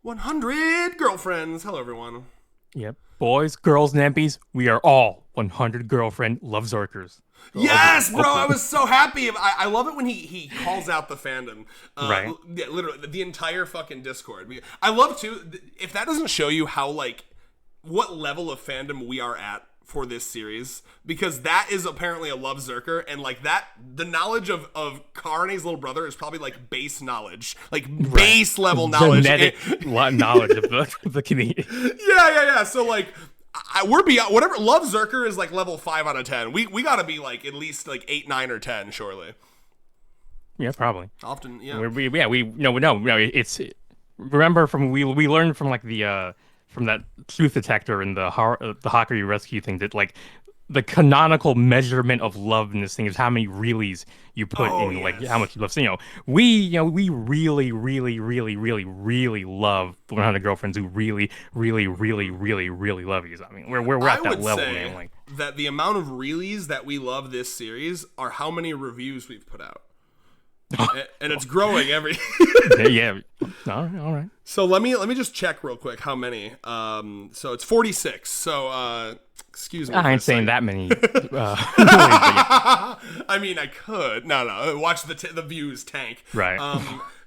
100 girlfriends. Hello, everyone. Yep. Boys, girls, Nampies, we are all 100 girlfriend love zerkers. Yes, bro. I was so happy. I love it when he calls out the fandom. Right. Yeah, literally, the entire fucking Discord. I love, too, if that doesn't show you how, like, what level of fandom we are at for this series, because that is apparently a love zerker, and like that, the knowledge of Karane's little brother is probably like base knowledge, like base level knowledge, knowledge of the community. Yeah. So like, we're beyond whatever love zerker is, like level 5 out of 10. We gotta be like at least like 8, 9, or 10, surely. Yeah, probably. Often, yeah. It's remember from we learned from like the from that truth detector and the Hakury rescue thing that like the canonical measurement of love in this thing is how many reallys you put in, like how much you love. So, we really love the 100 girlfriends who really love you. I mean, we're at that level, man. Like that the amount of reallys that we love this series are how many reviews we've put out. And it's growing every yeah. All right. So let me just check real quick how many. So it's 46. So excuse me. I ain't saying that many. I mean, I could. No. Watch the views tank. Right.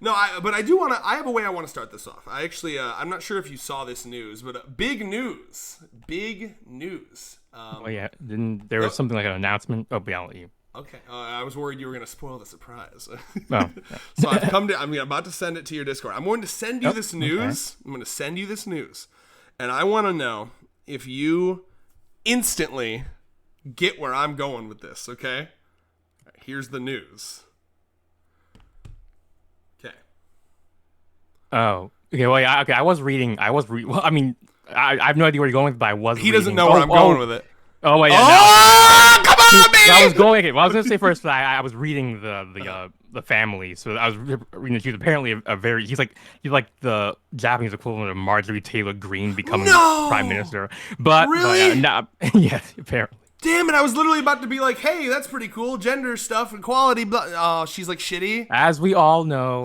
But I do want to. I have a way I want to start this off. I actually, I'm not sure if you saw this news, but big news. Oh yeah. Then there was something like an announcement. Oh, yeah, I'll let you. Okay, I was worried you were going to spoil the surprise. Oh. So I'm about to send it to your Discord. I'm going to send you this news. Okay. I'm going to send you this news. And I want to know if you instantly get where I'm going with this, okay? Right, here's the news. Okay. Oh, okay. Well, yeah, okay. I was reading. Well, I mean, I have no idea where you're going with it, but I was. He doesn't know where I'm going with it. Oh, wait. Yeah, come on, baby! I was going. Okay, well, I was going to say first that I was reading the family, so I was reading that she's apparently a very he's like the Japanese equivalent of Marjorie Taylor Greene becoming prime minister. But really, yes, apparently. Damn it! I was literally about to be like, "Hey, that's pretty cool, gender stuff, equality." But oh, she's like shitty. As we all know,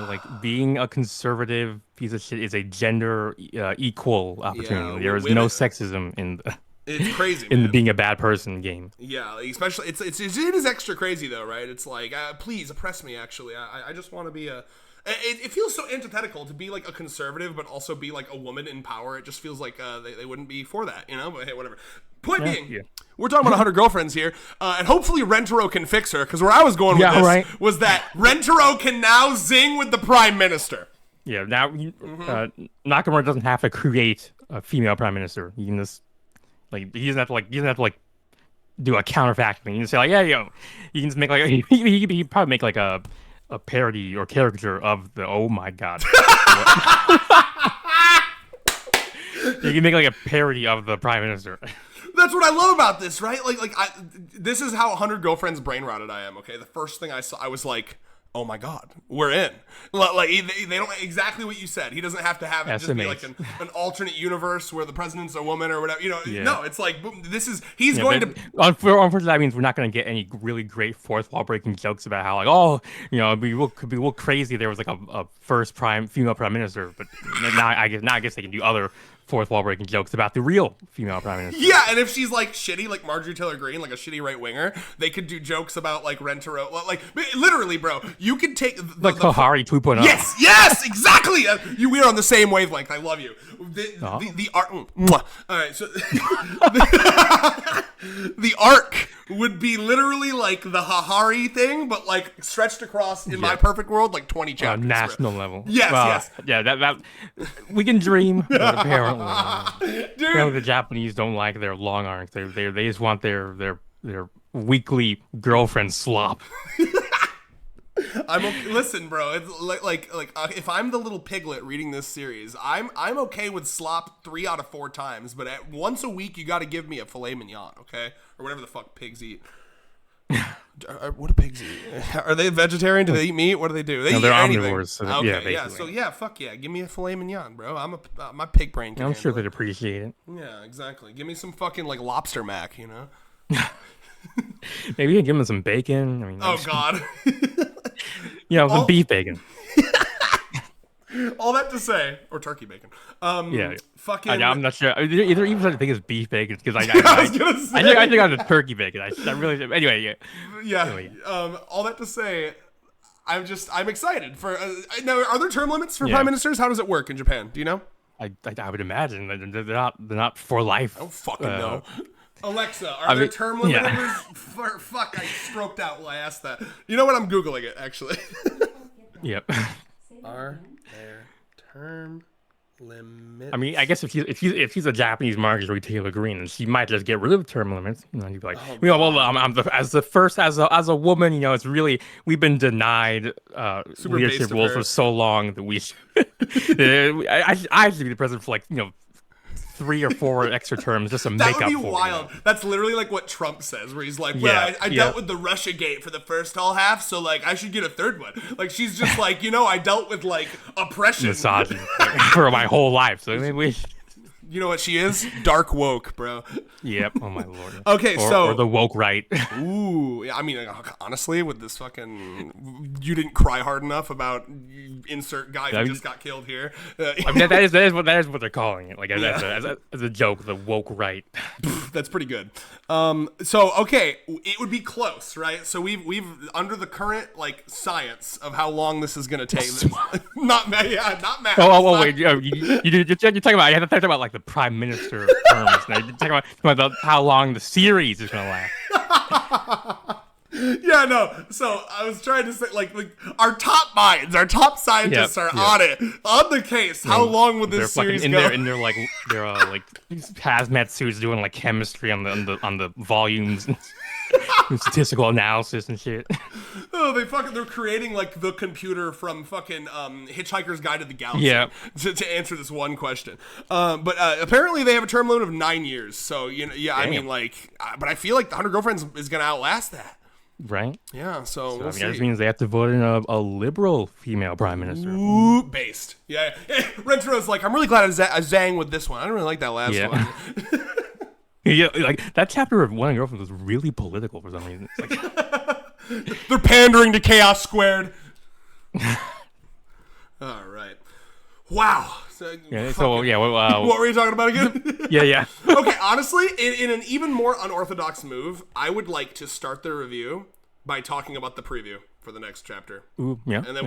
like being a conservative piece of shit is a gender equal opportunity. Yeah, there is no sexism in the. It's crazy, in man. the being a bad person game. Yeah, especially it is extra crazy though, right? It's like, please oppress me. Actually, I just want to be a. It feels so antithetical to be like a conservative, but also be like a woman in power. It just feels like they wouldn't be for that, But hey, whatever. Point being, we're talking about 100 girlfriends here, and hopefully Rentaro can fix her. Because where I was going with this was that Rentaro can now zing with the prime minister. Yeah, now Nakamura doesn't have to create a female prime minister. He can just. Like he doesn't have to do a counterfact thing. You can say like, you can just make like he probably make like a parody or caricature of the oh my god. You can make like a parody of the prime minister. That's what I love about this, right? This is how 100 girlfriends brain rotted I am. Okay, the first thing I saw, I was like, oh my god, we're in. Like they don't exactly what you said. He doesn't have to have it just be like an alternate universe where the president's a woman or whatever. No, it's like he's going to. Unfortunately, that means we're not going to get any really great fourth wall breaking jokes about how like could be a little crazy. There was like a first female prime minister, but now I guess they can do other fourth wall breaking jokes about the real female prime minister. Yeah, and if she's like shitty, like Marjorie Taylor Greene, like a shitty right winger, they could do jokes about like Rentaro. Like literally, bro, you could take like Kohari 2.0. Yes, exactly. We are on the same wavelength. I love you. The art. All right, so the arc would be literally like the Hahari thing, but like stretched across in my perfect world, like 20 chapters. National level. Yes. Yeah, that we can dream, but apparently, the Japanese don't like their long arcs. They just want their weekly girlfriend slop. I'm okay. Listen, bro. It's like if I'm the little piglet reading this series, I'm okay with slop 3 out of 4 times, but once a week you got to give me a filet mignon, okay, or whatever the fuck pigs eat. What do pigs eat? Are they vegetarian? Do they eat meat? What do they do? They're omnivores. So okay, yeah. So fuck yeah. Give me a filet mignon, bro. I'm my pig brain. I'm sure they'd appreciate it. Yeah, exactly. Give me some fucking like lobster mac, Maybe you can give them some bacon. I mean, oh god. Some beef bacon. All that to say, or turkey bacon. Yeah. Fucking. I'm not sure. Either even such a thing as beef bacon because I was gonna say. I think I'm the turkey bacon. I really anyway. Yeah. Yeah. Anyway, All that to say, I'm excited for. Now, are there term limits for prime ministers? How does it work in Japan? Do you know? I would imagine that they're not for life. I don't fucking know. Alexa, are there term limiters? Yeah. Fuck, I stroked out while I asked that. You know what? I'm Googling it, actually. Yep. Are there term limits? I mean, I guess if she's a Japanese market retailer green, and she might just get rid of term limits. You know, you'd be like, well, as a woman, you know, it's really we've been denied leadership roles for so long that we. I should be the president for 3 or 4 extra terms just to make up for it. That would be wild. That's literally like what Trump says, where he's like, well, I dealt with the Russia gate for the first whole half, so like I should get a third one. Like she's just like, I dealt with like oppression. Misogyny for my whole life. So I mean, you know what she is? Dark woke, bro. Yep. Oh my lord. Okay, or the woke right. Ooh, yeah. I mean, honestly, with this fucking, you didn't cry hard enough about insert guy who just got killed here. I mean, that is what they're calling it. Like as a joke, the woke right. That's pretty good. So okay, it would be close, right? So we've under the current like science of how long this is gonna take. not math. Oh wait, you're talking about. You have to talk about like the prime minister terms. Now you're talking about how long the series is gonna last. Yeah, no. So I was trying to say, like our top minds, our top scientists are on it, on the case. How long would this series go? They're hazmat suits doing like chemistry on the volumes and statistical analysis and shit. Oh, they're creating like the computer from fucking Hitchhiker's Guide to the Galaxy to answer this one question. But apparently they have a term limit of 9 years. So Damn. I mean but I feel like the 100 Girlfriends is gonna outlast that. Right. Yeah. So we'll see. That means they have to vote in a liberal female prime minister. Ooh, based. Yeah. Rentero's like, I'm really glad I zang with this one. I don't really like that last one. Yeah, like that chapter of One Girlfriend was really political for some reason. It's like they're pandering to Chaos Squared. All right. Wow. What were you talking about again? Yeah. Okay, honestly, in an even more unorthodox move, I would like to start the review by talking about the preview for the next chapter. Ooh, yeah. And then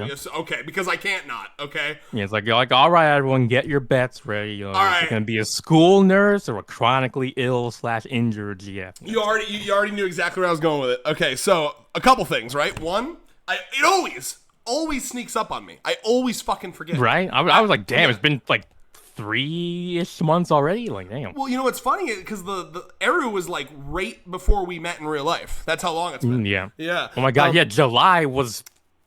because I can't not, okay? Yeah, it's like all right, everyone, get your bets ready. All right. It's gonna be a school nurse or a chronically ill / injured GF. You already knew exactly where I was going with it. Okay, so a couple things, right? One, it always sneaks up on me. I always fucking forget. Right? I was like, damn, it's been like 3-ish months already. Like, damn. Well, you know what's funny? Because the Eru was like right before we met in real life. That's how long it's been. Yeah. Oh my god. July was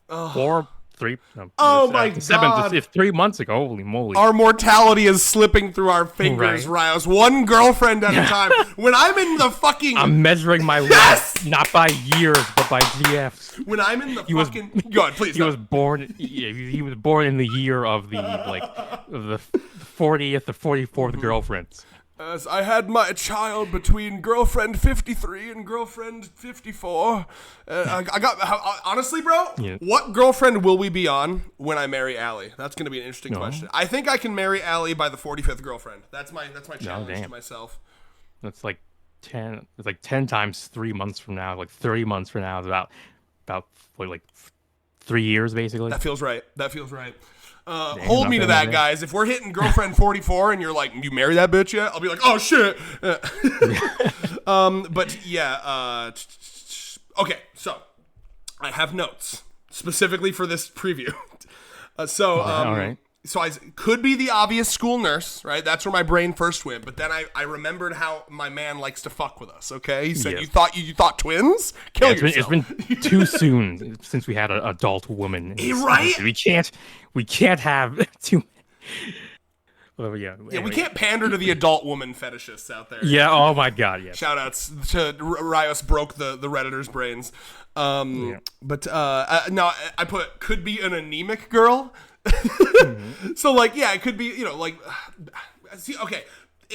3. Oh my god! If 3 months ago, holy moly! Our mortality is slipping through our fingers, Rios. One girlfriend at a time. When I'm in the fucking, I'm measuring my life not by years but by GFs. When I'm in the fucking, go on, please. He was born. He was born in the year of the 40th or 44th girlfriends. As I had my child between girlfriend 53 and girlfriend 54. I got, honestly, bro, what girlfriend will we be on when I marry Allie? That's going to be an interesting question. I think I can marry Allie by the 45th girlfriend. That's my challenge to myself. That's like 10. It's like 10 times 3 months from now. Like 30 months from now is about 3 years, basically. That feels right. Hold me to that, guys. If we're hitting girlfriend 44 and you're like, you marry that bitch yet? I'll be like, oh shit. But yeah. Okay, so I have notes specifically for this preview. All right. So I could be the obvious school nurse, right? That's where my brain first went. But then I remembered how my man likes to fuck with us. Okay, he said, "You thought twins? Kill yourself." It's been too soon since we had an adult woman. Right? We can't have too. Well, yeah. We can't pander to the adult woman fetishists out there. Yeah. Oh my god. Yeah. Shout outs to Rios broke the Redditors' brains. But no, I put could be an anemic girl. So like, yeah, it could be, see, okay,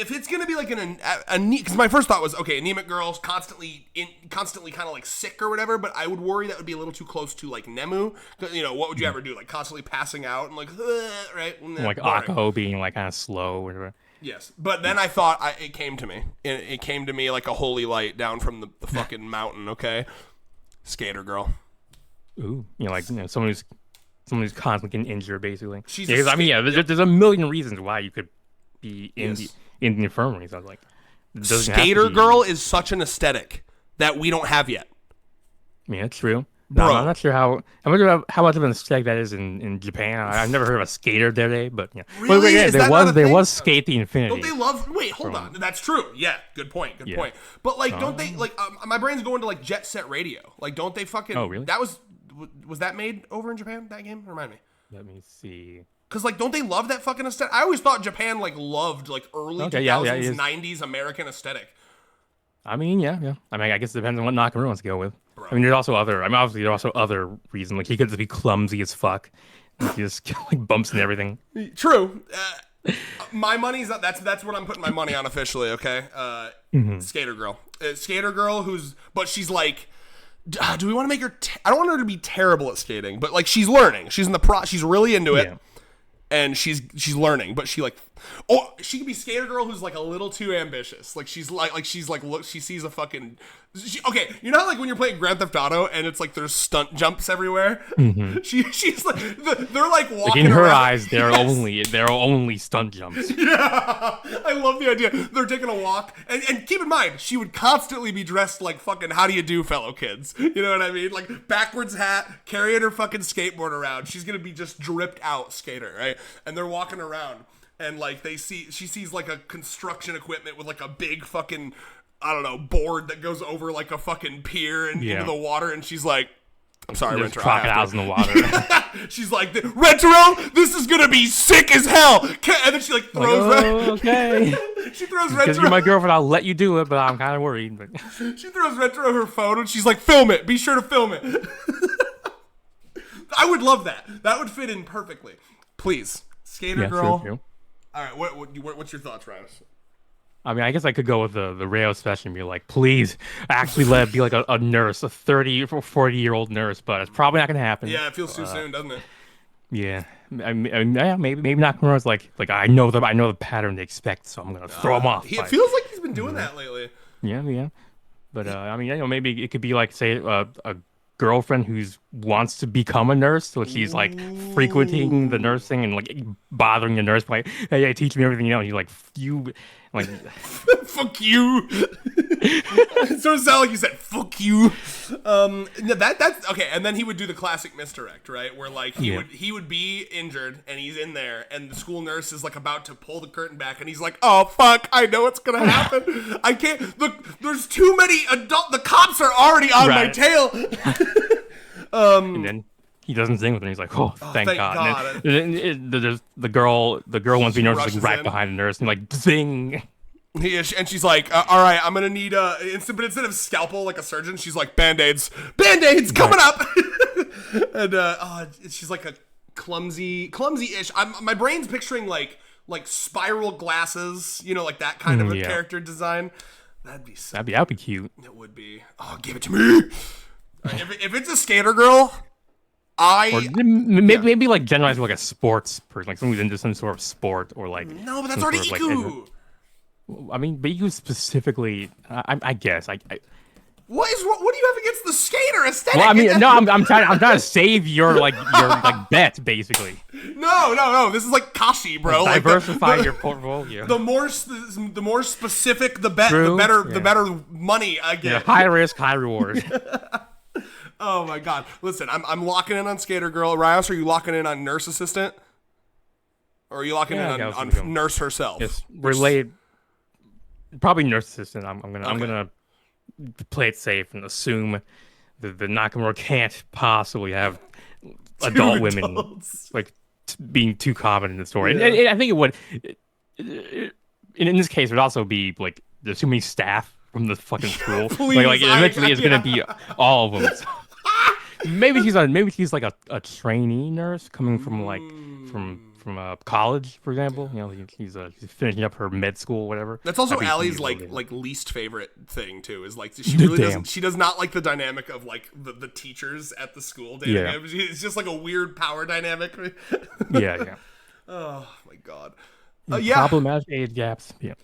if it's gonna be like because my first thought was, okay, anemic girls constantly kind of like sick or whatever, but I would worry that would be a little too close to like Nemu. You know, what would you ever do? Like constantly passing out and like, right? Like Akko being like kind of slow or whatever. Yes, but then I thought it came to me. It came to me like a holy light down from the fucking mountain. Okay, skater girl. Ooh, someone who's constantly getting injured, basically. There's a million reasons why you could be in the infirmary. So I was like, skater girl is such an aesthetic that we don't have yet. Yeah, it's true. No, I'm not sure how much of an aesthetic that is in Japan. I've never heard of a skater there, but yeah. Really? There was Skate the Infinity. Don't they love? Wait, hold on. That's true. Yeah, good point. But like, don't they like? My brain's going to like Jet Set Radio. Like, don't they fucking? Oh, really? That was that made over in Japan? That game? Remind me. Let me see. Because, like, don't they love that fucking aesthetic? I always thought Japan, like, loved, like, early 2000s, 90s American aesthetic. I mean, yeah. I mean, I guess it depends on what Nakamura wants to go with. Bro. I mean, obviously, there are also other reasons. Like, he could just be clumsy as fuck. He just, like, bumps and everything. True. My money's up. That's what I'm putting my money on officially, okay? Skater girl. Skater girl but she's, like... do we want to make her... I don't want her to be terrible at skating, but, like, she's learning. She's in the she's really into it. Yeah. And she's learning, but she could be skater girl who's like a little too ambitious. Like she's look, she sees a fucking okay. You know how, like when you're playing Grand Theft Auto and it's like there's stunt jumps everywhere. Mm-hmm. She's like they're like walking. Like in her around. eyes, there are only stunt jumps. Yeah, I love the idea. They're taking a walk, and keep in mind she would constantly be dressed like fucking how do you do, fellow kids? You know what I mean? Like backwards hat, carrying her fucking skateboard around. She's gonna be just dripped out skater, right? And they're walking around. And like she sees like a construction equipment with like a big fucking, I don't know, board that goes over like a fucking pier and into the water, and she's like, I'm sorry, There's Retro. Crocodiles in the water. She's like, Retro, this is gonna be sick as hell. And then she like throws okay. She throws Retro. Because you're my girlfriend, I'll let you do it, but I'm kind of worried. But she throws Retro her phone and she's like, film it. Be sure to film it. I would love that. That would fit in perfectly. Please, skater girl. True. All right, what's your thoughts, Ryan? I mean, I guess I could go with the Rayo special and be like, please, actually let it be like a nurse, a 30 or 40-year-old nurse, but it's probably not going to happen. Yeah, it feels too soon, doesn't it? Yeah. I mean, maybe Nakamura's like I know the pattern they expect, so I'm going to throw him off. It feels like he's been doing that lately. Yeah. But, I mean, maybe it could be like, say, a girlfriend who wants to become a nurse, so she's like frequenting the nursing and like bothering the nurse by, hey, teach me everything you know. And you're like, fuck you. It sort of sound like you said fuck you. That's okay. And then he would do the classic misdirect, right? Where like he would be injured and he's in there and the school nurse is like about to pull the curtain back and he's like, oh fuck, I know what's gonna happen. I can't look. There's too many the cops are already on my tail. And then he doesn't sing with him. He's like, "Oh, thank God!" And then the girl wants to be nurse like right behind the nurse and like zing. And she's like, "All right, I'm gonna need but instead of scalpel like a surgeon, she's like band-aids coming up." And she's like a clumsy-ish. My brain's picturing like spiral glasses, you know, like that kind of a character design. That'd be cute. It would be. Oh, give it to me. If it's a skater girl, maybe like generalize like a sports person, like someone who's into some sort of sport or like. No, but that's already Iku. I mean, but Iku specifically, I guess. What do you have against the skater aesthetic? Well, I mean, no, I'm trying to save your bet basically. No. This is like Kashi, bro. Diversify your portfolio. The more specific the bet, True, the better money I get. Yeah, high risk, high reward. Oh my God! Listen, I'm locking in on skater girl. Rios, are you locking in on nurse assistant, or are you locking in on nurse herself? Yes, related. Probably nurse assistant. I'm gonna play it safe and assume that the Nakamura can't possibly have adult women like being too common in the story. Yeah. And I think it would. In this case, it would also be like there's too many staff from the fucking school. Please, like eventually, it's gonna be all of them. Maybe she's like a trainee nurse coming from like from from college, for example. You know, she's finishing up her med school, whatever. That's also I think Allie's he's like really- least favorite thing too. Is like she really Damn. doesn't. She does not like the dynamic of like the teachers at the school dating Yeah. him. It's just like a weird power dynamic. yeah. Oh my god. Problematic age gaps. Yeah.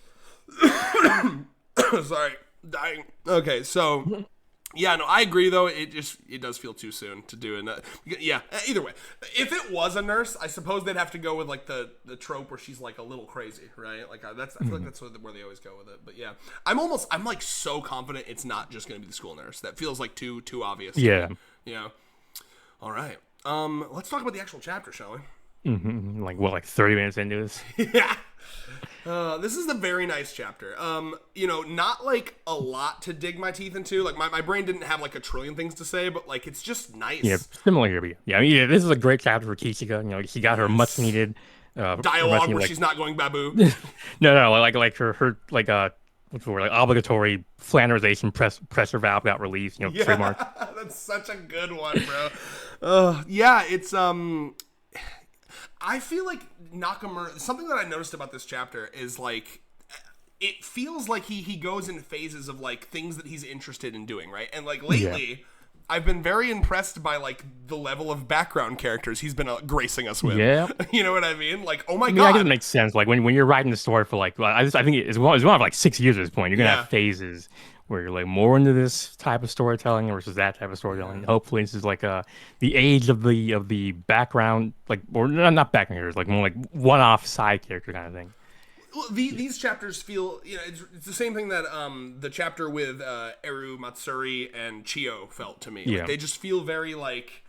Sorry, dying. Okay, so yeah, no, I agree though. It does feel too soon to do it. Yeah, either way, if it was a nurse, I suppose they'd have to go with like the trope where she's like a little crazy, right? Like I feel like that's where they always go with it. But yeah, I'm like so confident it's not just gonna be the school nurse. That feels like too obvious. Yeah. Yeah. All right. Let's talk about the actual chapter, shall we? Like 30 minutes into this. Yeah. This is a very nice chapter. Not like a lot to dig my teeth into. Like my brain didn't have like a trillion things to say, but like it's just nice. Yeah, similar here. But yeah, I mean, this is a great chapter for Kishika. You know, she got her much needed Dialogue where she's not going baboo. no, like her like what's the word, like obligatory flannerization pressure valve got released. You know, trademark. That's such a good one, bro. Yeah, it's I feel like Nakamura. Something that I noticed about this chapter is like, it feels like he goes in phases of like things that he's interested in doing, right? And like lately, I've been very impressed by like the level of background characters he's been gracing us with. Yeah, you know what I mean? Like, oh my God, god, I guess it makes sense. Like when you're writing the story for like, I think it's one of like 6 years at this point. You're gonna have phases where you're like more into this type of storytelling versus that type of storytelling. Hopefully, this is like the age of the background, like, or not background characters, like more like one-off side character kind of thing. Well, these chapters feel, it's the same thing that the chapter with Eru, Matsuri, and Chio felt to me. Yeah. Like, they just feel very like,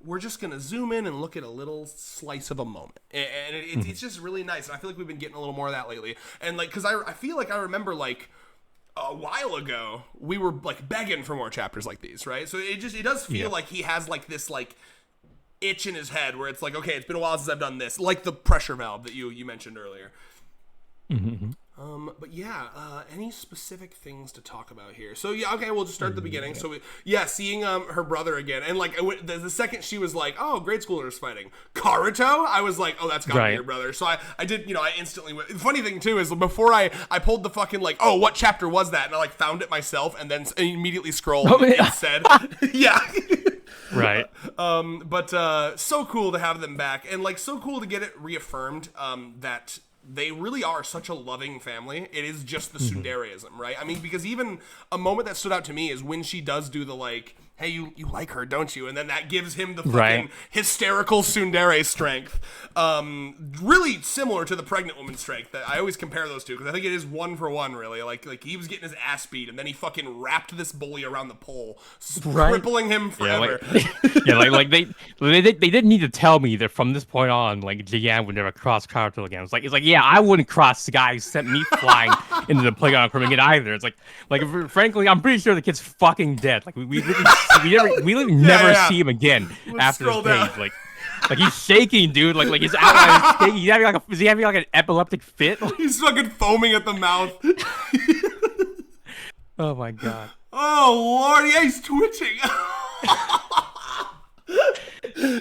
we're just gonna zoom in and look at a little slice of a moment, and it's just really nice. And I feel like we've been getting a little more of that lately. And like, because I feel like I remember like, a while ago we were like begging for more chapters like these, right? So it does feel like he has like this like itch in his head where it's like, okay, it's been a while since I've done this, like the pressure valve that you mentioned earlier. But yeah, any specific things to talk about here? So yeah, okay, we'll just start at the beginning. So seeing her brother again, and like the second she was like, oh, grade schoolers fighting Karuto, I was like, oh, that's gotta be your brother. So I did, I instantly went. The funny thing too is before I pulled the fucking like, oh, what chapter was that? And I like found it myself and then immediately scrolled and said, yeah. Right. But so cool to have them back, and like so cool to get it reaffirmed that they really are such a loving family. It is just the tsundereism, right? I mean, because even a moment that stood out to me is when she does do the like, hey, you like her, don't you? And then that gives him the fucking hysterical tsundere strength. Really similar to the pregnant woman strength. That I always compare those two because I think it is one for one, really. Like he was getting his ass beat, and then he fucking wrapped this bully around the pole, crippling him forever. Like they didn't need to tell me that from this point on, like Jiyan would never cross Karuto again. It's like yeah, I wouldn't cross the guy who sent me flying into the playground from again either. It's like frankly, I'm pretty sure the kid's fucking dead. Like we never see him again after this page. Like he's shaking, dude. Like his outline is shaking. Is he having like an epileptic fit? He's fucking foaming at the mouth. Oh my god. Oh lord, yeah, he's twitching.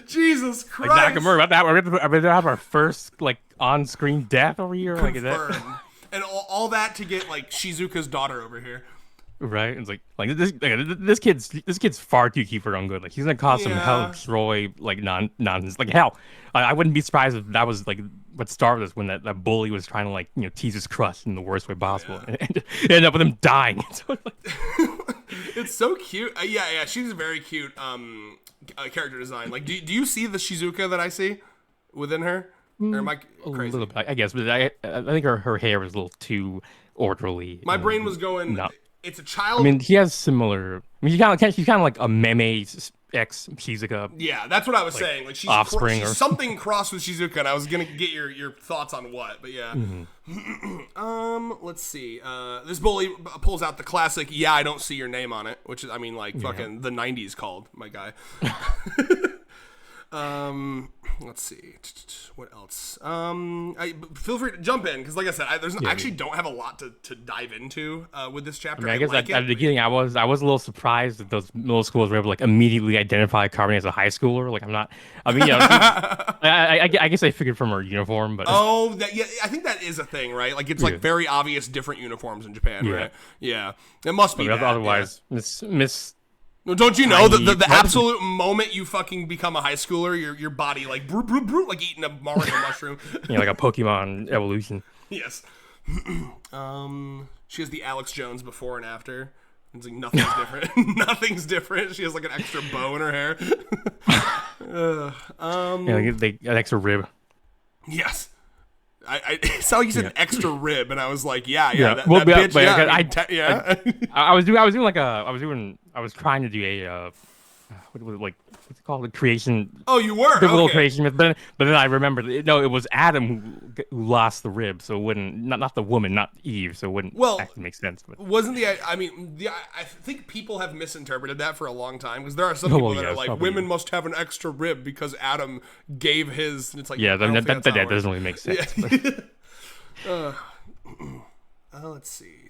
Jesus Christ. Like Nakamura, about that, we're gonna have our first like on-screen death over here. Confirmed. Like that. And all that to get like Shizuka's daughter over here. Right, it's like this kid's far too cute for her own good. Like he's gonna cause some hell Troy like nonsense. Like hell, I wouldn't be surprised if that was like what started this when that bully was trying to like tease his crush in the worst way possible, and ended up with him dying. It's so cute. Yeah, she's a very cute character design. Like, do you see the Shizuka that I see within her? Or am I crazy? A little bit, I guess, but I think her hair was a little too orderly. My brain was going. No. It's a child. I mean, he has similar. I mean, she's kind of like a Meme ex Shizuka. Yeah, that's what I was saying. Like she's offspring she's or something crossed with Shizuka, and I was gonna get your thoughts on what, but yeah. Let's see. This bully pulls out the classic. Yeah, I don't see your name on it, which is, I mean, like fucking the '90s called my guy. Let's see. What else? Feel free to jump in because, like I said, I actually don't have a lot to dive into with this chapter. I guess at the beginning, I was a little surprised that those middle schools were able to like immediately identify Karane as a high schooler. Like I'm not. I mean, I guess I figured from her uniform, but I think that is a thing, right? Like it's like very obvious different uniforms in Japan, right? Yeah, it must be. Otherwise, Miss. No, don't you know the absolute moment you fucking become a high schooler, your body like like eating a Mario mushroom. Like a Pokemon evolution. Yes. She has the Alex Jones before and after. It's like nothing's different. Nothing's different. She has like an extra bow in her hair. Like an extra rib. Yes. It sounded like you said extra rib, and I was like, yeah. That well, bitch, I was trying to do a what was it, like what's it called, a creation. Oh, you were biblical creation myth, but then I remembered it was Adam who lost the rib, so it wouldn't not the woman, not Eve, so it wouldn't actually make sense. But wasn't I think people have misinterpreted that for a long time because there are some people that are like women must have an extra rib because Adam gave his. And it's like that doesn't really make sense. Let's see.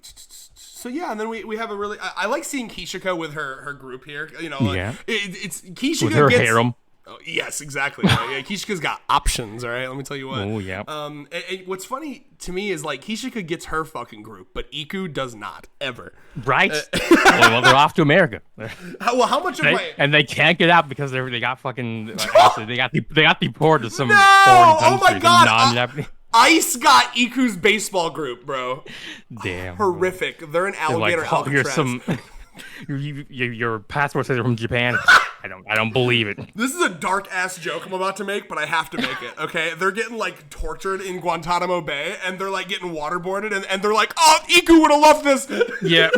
So yeah, and then we have a really I like seeing Kishika with her group here. It's Kishika with her gets, harem. Oh, yes, exactly. Yeah, Kishika's got options, all right? Let me tell you what. Oh, yeah. And what's funny to me is, like, Kishika gets her fucking group, but Iku does not, ever. Right? Well, they're off to America. How much of my... And they can't get out because they got fucking... they got deported to some foreign country. Oh, my God! Non-Japanese. Ice got Iku's baseball group, bro. Damn. Horrific. Bro. They're an alligator Alcatraz. Your passport says you're from Japan. I don't believe it. This is a dark ass joke I'm about to make, but I have to make it. Okay, they're getting like tortured in Guantanamo Bay, and they're like getting waterboarded, and they're like, "Oh, Iku would have loved this." Yeah.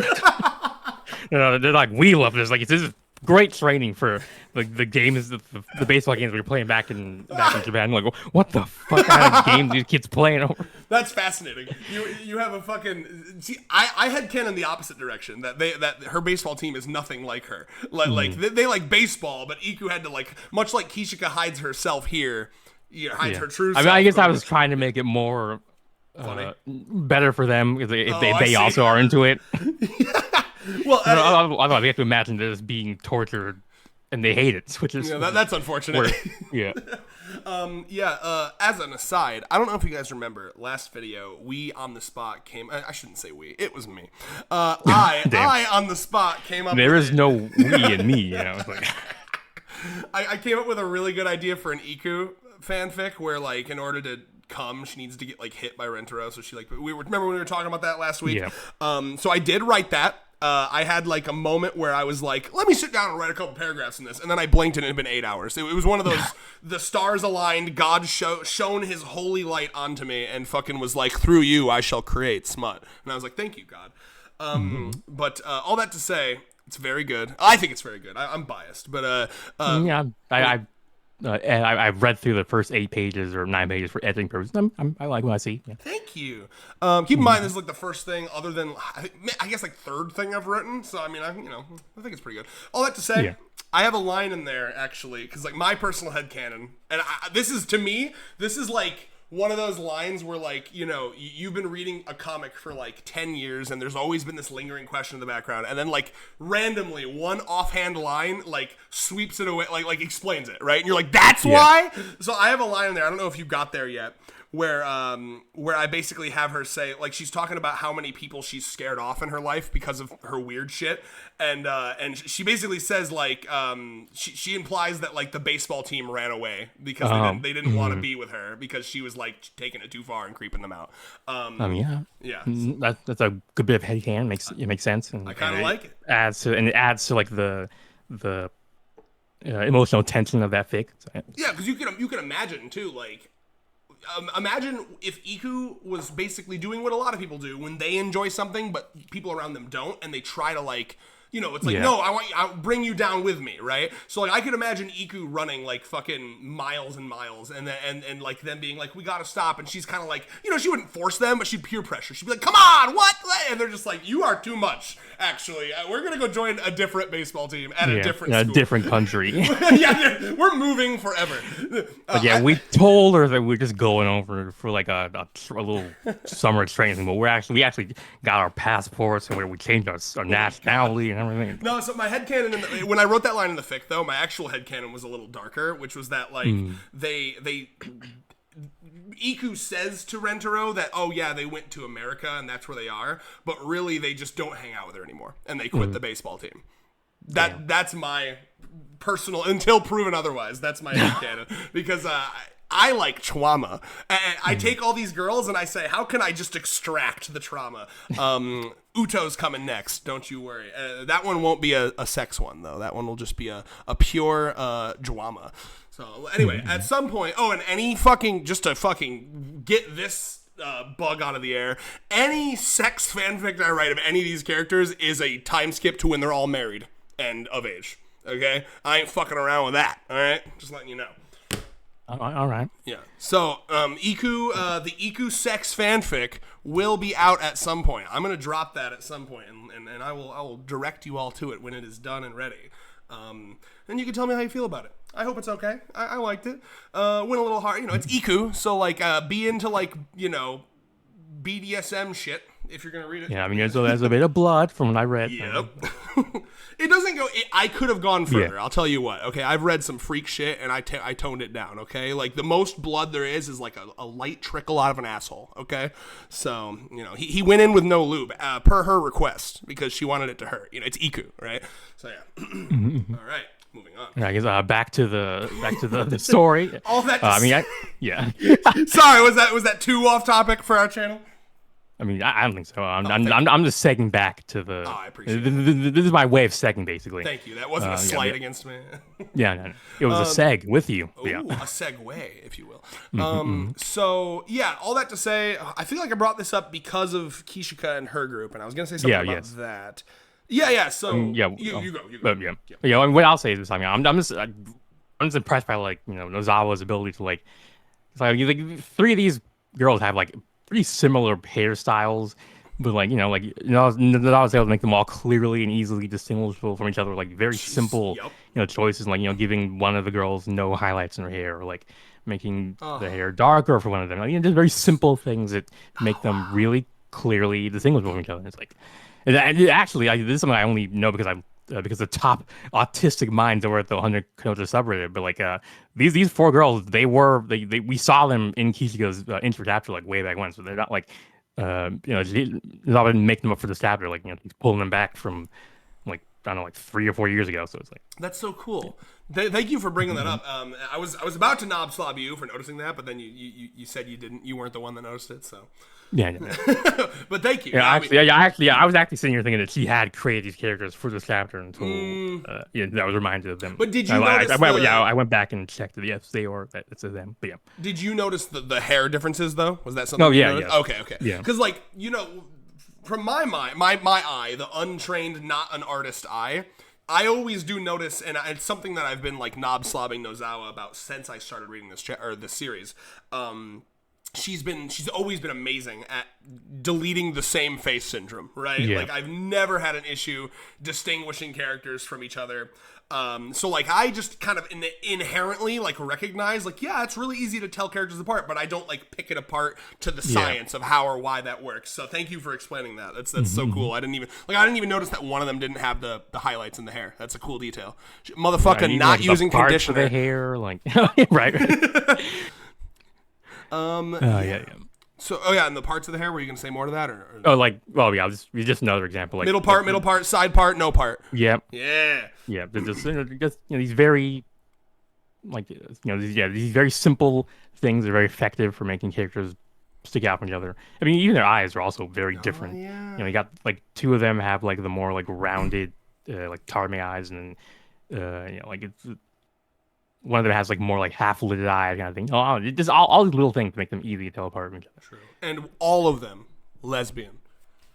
They're like, we love this. Like, this is great training for the games, the baseball games we were playing back in Japan. Like, what the fuck kind of games these kids playing over? That's fascinating. You have a fucking I had Ken in the opposite direction that her baseball team is nothing like her. Like they like baseball, but Iku had to like much like Kishika hides herself here, hides her true self. I mean, I guess I was trying to make it more better for them if they also are into it. Well, otherwise we have to imagine this being tortured, and they hate it, which is that's unfortunate. As an aside, I don't know if you guys remember last video. We on the spot came. I shouldn't say we. It was me. I on the spot came up. There is no we in me. It's like I came up with a really good idea for an Iku fanfic where, like, in order to come, she needs to get like hit by Rentaro. So she remember when we were talking about that last week. Yeah. So I did write that. I had like a moment where I was like, let me sit down and write a couple paragraphs in this. And then I blinked and it had been 8 hours. It was one of those, the stars aligned, God shone his holy light onto me and fucking was like, through you, I shall create smut. And I was like, thank you, God. But all that to say, it's very good. I think it's very good. I'm biased, but I've read through the first 8 pages or 9 pages for editing purposes. I like what I see. Yeah. Thank you. Keep in mind, this is like the first thing, other than I guess like third thing I've written. So I mean, I think it's pretty good. All that to say, I have a line in there actually, because like my personal headcanon, and this is like one of those lines where, like, you've been reading a comic for like 10 years and there's always been this lingering question in the background, and then like randomly one offhand line like sweeps it away, like explains it, right? And you're like, that's why. So I have a line in there, I don't know if you got there yet, where I basically have her say, like, she's talking about how many people she's scared off in her life because of her weird shit, and she basically says, like, she implies that like the baseball team ran away because they didn't want to be with her because she was like taking it too far and creeping them out. That's a good bit of headcanon. It makes sense. And I kind of like it. Adds to like the emotional tension of that fic. So, yeah, because you can imagine too, like. Imagine if Iku was basically doing what a lot of people do when they enjoy something, but people around them don't, and they try to like You know, it's like, no, I'll bring you down with me, right? So like I could imagine Iku running like fucking miles and miles, and then and like them being like, we gotta stop, and she's kind of like, you know, she wouldn't force them, but she'd peer pressure. She'd be like, come on, what? And they're just like, you are too much. Actually, we're gonna go join a different baseball team at a different school. A different country. yeah, we're moving forever. But we told her that we're just going over for like a little summer training, but we actually got our passports and we changed our nationality and everything. No, so my headcanon, when I wrote that line in the fic, though, my actual headcanon was a little darker, which was that, like, Iku says to Rentaro that, oh, yeah, they went to America and that's where they are, but really they just don't hang out with her anymore, and they quit the baseball team. That's my personal, until proven otherwise, that's my headcanon, because I like trauma. I take all these girls and I say, how can I just extract the trauma? Uto's coming next, don't you worry. That one won't be a sex one, though. That one will just be a pure drama. So anyway, at some point, and any fucking, just to fucking get this bug out of the air, any sex fanfic I write of any of these characters is a time skip to when they're all married and of age. Okay? I ain't fucking around with that, alright? Just letting you know. All right. Yeah. So, Iku, the Iku sex fanfic will be out at some point. I'm gonna drop that at some point, and I will direct you all to it when it is done and ready. And you can tell me how you feel about it. I hope it's okay. I liked it. Went a little hard. You know, it's Iku, so like, be into like, you know, BDSM shit if you're gonna read it. Yeah, I mean, there's a bit of blood from what I read. Yep. It doesn't go. I could have gone further. Yeah. I'll tell you what. Okay, I've read some freak shit and I toned it down. Okay, like the most blood there is like a light trickle out of an asshole. Okay, so you know he went in with no lube per her request because she wanted it to hurt. You know, it's Iku, right? So yeah. All right. Moving on. I guess back to the story. All that. Yeah. Sorry, was that too off topic for our channel? I mean, I don't think so. I'm just segging back to the. Oh, I appreciate it. This is my way of segging, basically. Thank you. That wasn't a slight against me. No. It was a seg with you. Ooh, a segue, if you will. So, yeah, all that to say, I feel like I brought this up because of Kishika and her group, and I was going to say something about that. Yeah, so you go. But yeah, what I'll say is this, I mean, I'm just impressed by, like, you know, Nozawa's ability to, like, it's like three of these girls have, like, pretty similar hairstyles, but like, you know, I was able to make them all clearly and easily distinguishable from each other, like very simple, you know, choices, like, you know, giving one of the girls no highlights in her hair, or like making the hair darker for one of them, like, you know, just very simple things that make them really clearly distinguishable from each other. It's like, and actually, this is something I only know because the top autistic minds that were at the 100 Konoha subreddit, but like these four girls, we saw them in Kishika's intro chapter like way back when, so they're not like you know, not even make them up for this chapter, like, you know, he's pulling them back from like, I don't know, like 3 or 4 years ago. So it's like, that's so cool. Thank you for bringing that up. I was about to knob slob you for noticing that, but then you said you weren't the one that noticed it, so. Yeah. But thank you. I was actually sitting here thinking that she had created these characters for this chapter until I was reminded of them. But did you notice? I went back and checked the yes, they are, that it's them. But yeah. Did you notice the hair differences though? Was that something? Oh yeah, yeah. Okay. Yeah. Because like, you know, from my mind, my eye, the untrained, not an artist eye, I always do notice, and it's something that I've been like knob slobbing Nozawa about since I started reading this series. She's always been amazing at deleting the same face syndrome, right? Yeah. Like I've never had an issue distinguishing characters from each other. So like I just kind of inherently like recognize like, yeah, it's really easy to tell characters apart, but I don't like pick it apart to the science of how or why that works. So thank you for explaining that. That's so cool. I didn't even notice that one of them didn't have the highlights in the hair. That's a cool detail. Motherfucker, not using conditioner. The hair, like right. Yeah. So, and the parts of the hair, were you going to say more to that? Or? Oh, like, well, yeah, just another example. Like middle part, side part, no part. Yep. Yeah. Yeah, they're just you know, these very, like, you know, these very simple things are very effective for making characters stick out from each other. I mean, even their eyes are also very different. Yeah. You know, you got, like, two of them have, like, the more, like, rounded, like, Tarme eyes, and you know, like, it's... One of them has like more like half-lidded eyes kind of thing. Oh, just all these little things make them easy to tell apart from each other. True. And all of them lesbian.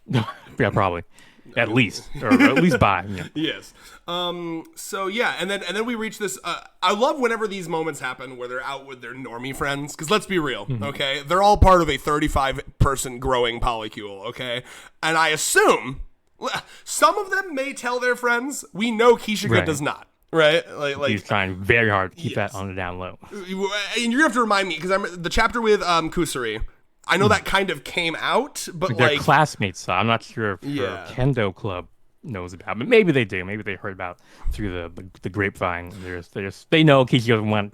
Yeah, probably. At least, or at least bi. Yeah. Yes. So yeah, and then we reach this. I love whenever these moments happen where they're out with their normie friends. Because let's be real, okay? They're all part of a 35-person growing polycule, okay? And I assume some of them may tell their friends. We know Kishika does not. Right, like he's trying very hard to keep that on the down low. And you're gonna have to remind me because I'm the chapter with Kusari. I know that kind of came out, but they're like classmates, so I'm not sure if the Kendo Club knows about, but maybe they do. Maybe they heard about through the grapevine. They know Kishika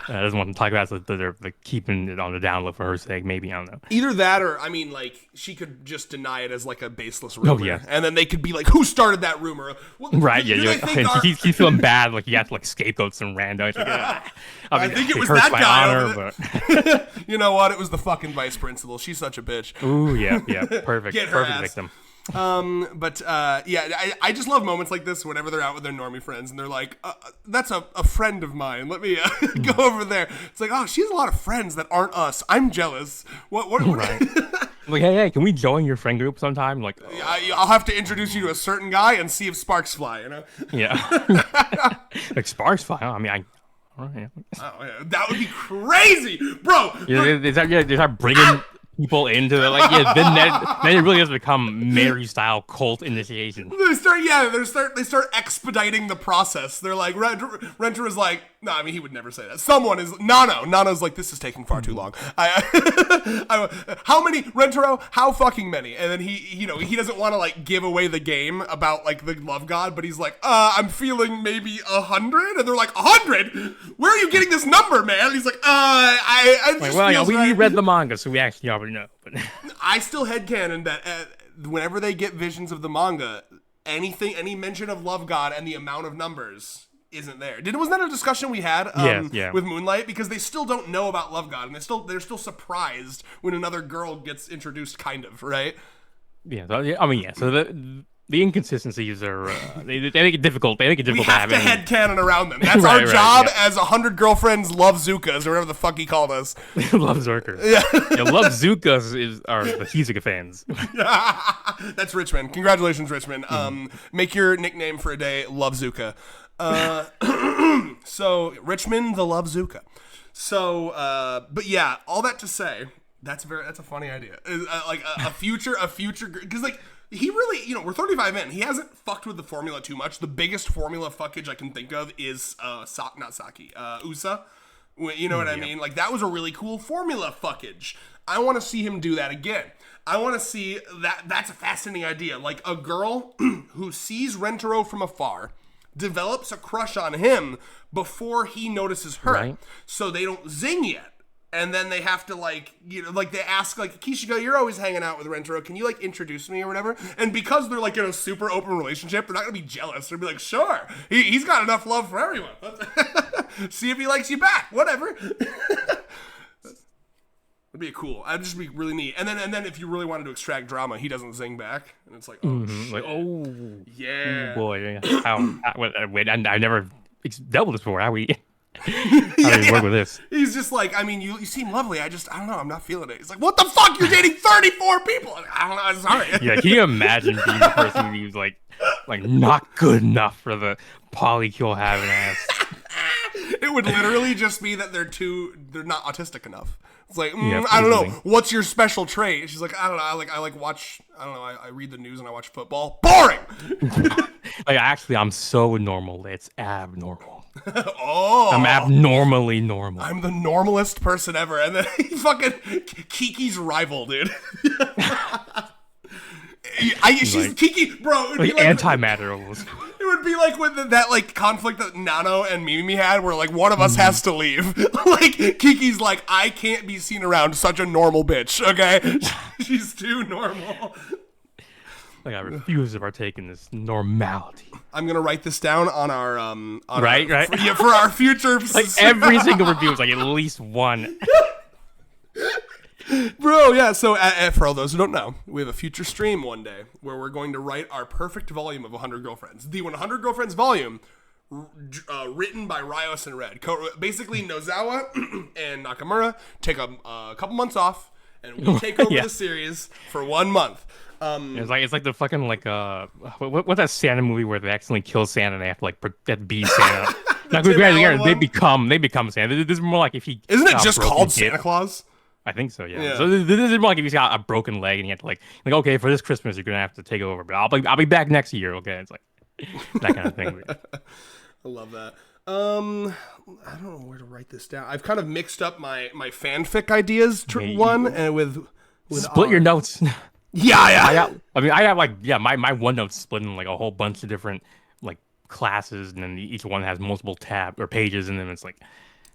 doesn't want to talk about it, so they're like keeping it on the down low for her sake. Maybe, I don't know. Either that, or I mean, like she could just deny it as like a baseless rumor. Oh yeah, and then they could be like, "Who started that rumor?" Well, right? Yeah, he's feeling bad. Like you have to like scapegoat some rando. Like, I think it was that guy. But you know what? It was the fucking vice principal. She's such a bitch. Ooh, yeah, perfect, Get her perfect ass. Victim. I just love moments like this whenever they're out with their normie friends and they're like, that's a friend of mine. Let me go over there. It's like, oh, she has a lot of friends that aren't us. I'm jealous. What? Right. Like, hey, can we join your friend group sometime? Like, I'll have to introduce you to a certain guy and see if sparks fly, you know? Yeah. Like sparks fly. I mean, oh, yeah. That would be crazy, bro. Yeah, they start bringing people into it, like then it really does become Mary style cult initiation. They start expediting the process. They're like Renter is like, no, I mean he would never say that. Someone is Nano's like, this is taking far too long. How many Rentero? How fucking many? And then he doesn't want to like give away the game about like the love god, but he's like, I'm feeling maybe 100, and they're like 100. Where are you getting this number, man? And he's like, we read the manga, so we actually already know. But I still headcanon that whenever they get visions of the manga, any mention of Love God and the amount of numbers isn't there. Wasn't that a discussion we had with Moonlight? Because they still don't know about Love God, and they're still surprised when another girl gets introduced, kind of, right? Yeah, I mean, yeah. So the inconsistencies are they make it difficult. They make it difficult. We have to headcanon around them. That's our job as 100 girlfriends love Zukas or whatever the fuck he called us. Love Zerkers. Yeah, love Zukas are the Kishika fans. That's Richmond. Congratulations, Richmond. Make your nickname for a day Love Zuka. So Richmond the Love Zuka. So, but yeah, all that to say, that's a funny idea. Like a future, because like. He really, we're 35 in. He hasn't fucked with the formula too much. The biggest formula fuckage I can think of is Usa. You know what I mean? Like, that was a really cool formula fuckage. I want to see him do that again. I want to see that. That's a fascinating idea. Like, a girl who sees Rentaro from afar develops a crush on him before he notices her. Right. So they don't zing yet. And then they have to they ask like, Kishika, you're always hanging out with Rentaro. Can you like introduce me or whatever? And because they're like in a super open relationship, they're not gonna be jealous. They'll be like, sure, he's got enough love for everyone. See if he likes you back. Whatever. That'd be cool. That'd just be really neat. And then if you really wanted to extract drama, he doesn't zing back, and it's like, oh, shit. Like, oh, yeah, oh boy. Wait, I never dealt with this before. How do you work with this? He's just like, I mean, you seem lovely. I don't know. I'm not feeling it. He's like, what the fuck? You're dating 34 people. I don't know. I'm sorry. Yeah, can you imagine being the person who's like not good enough for the polycule having ass? It would literally just be that they're not autistic enough. It's like, I don't know. What's your special trait? She's like, I don't know. I read the news and I watch football. Boring. Like, actually, I'm so normal. It's abnormal. Oh, I'm abnormally normal. I'm the normalest person ever. And then he fucking Kiki's rival, dude. She's Kiki, bro. It would like be like antimatter almost. It would be like with that like conflict that Nano and Mimi had, where like one of us has to leave. Like Kiki's like, I can't be seen around such a normal bitch. Okay, she's too normal. Like, I refuse to partake in this normality. I'm gonna write this down on our right. For our future. Like every single review is like at least one. Bro, yeah. So for all those who don't know, we have a future stream one day where we're going to write our perfect volume of 100 Girlfriends. The 100 Girlfriends volume, written by Rios and Red. Basically, Nozawa and Nakamura take a couple months off, and we take over the series for 1 month. It's like the fucking like what's that Santa movie where they accidentally kill Santa and they have to like be Santa. Now, they become Santa. This is more like if he isn't it just called Santa Claus? I think so, yeah. So this is more like if he's got a broken leg and you have to like okay, for this Christmas you're gonna have to take over, but I'll be back next year. Okay, it's like that kind of thing. I love that. I don't know where to write this down. I've kind of mixed up my fanfic ideas with split your notes. Yeah. I have like my OneNote's split in like a whole bunch of different like classes, and then each one has multiple tab or pages, and then it's like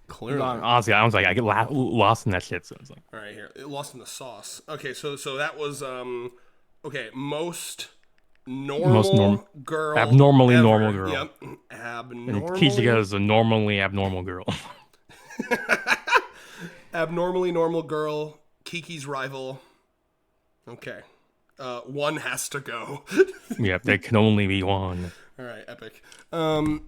clearly. Honestly, I was like I get lost in that shit. So it's like all right, here, lost in the sauce. Okay, so that was most normal girl, abnormally ever. normal girl. Yep, abnormal. Kishika is a normally abnormal girl. Abnormally normal girl, Kiki's rival. Okay, one has to go. Yep, there can only be one. All right, epic. And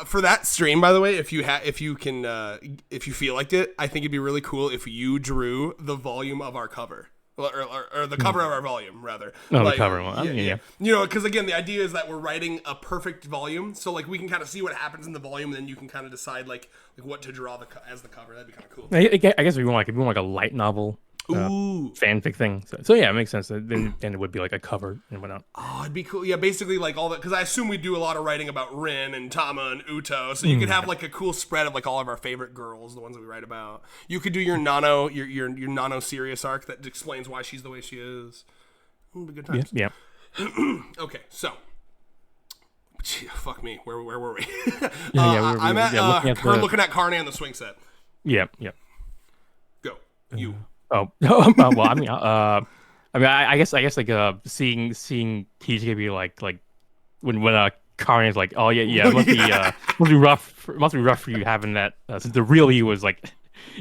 for that stream, by the way, if you feel like it, I think it'd be really cool if you drew the volume of our cover. Or the cover of our volume, rather. Oh, like, the cover one. Yeah. You know, because again, the idea is that we're writing a perfect volume, so like we can kind of see what happens in the volume, and then you can kind of decide like what to draw as the cover. That'd be kind of cool. I guess if you want like a light novel. Fanfic thing. So yeah, it makes sense. Then it would be like a cover and whatnot. Oh, it'd be cool. Yeah, basically like all that, because I assume we do a lot of writing about Rin and Tama and Uto, so you could have like a cool spread of like all of our favorite girls, the ones that we write about. You could do your Nano, your Nano Sirius arc that explains why she's the way she is. It'll be good times. Yeah. Okay, so. Gee, fuck me. Where were we? I'm at her looking at Karane on the swing set. Yep. Go. You. Oh, well, I guess like seeing Kishika be like when Karane is like, oh yeah, it must be rough for you having that since the real you was like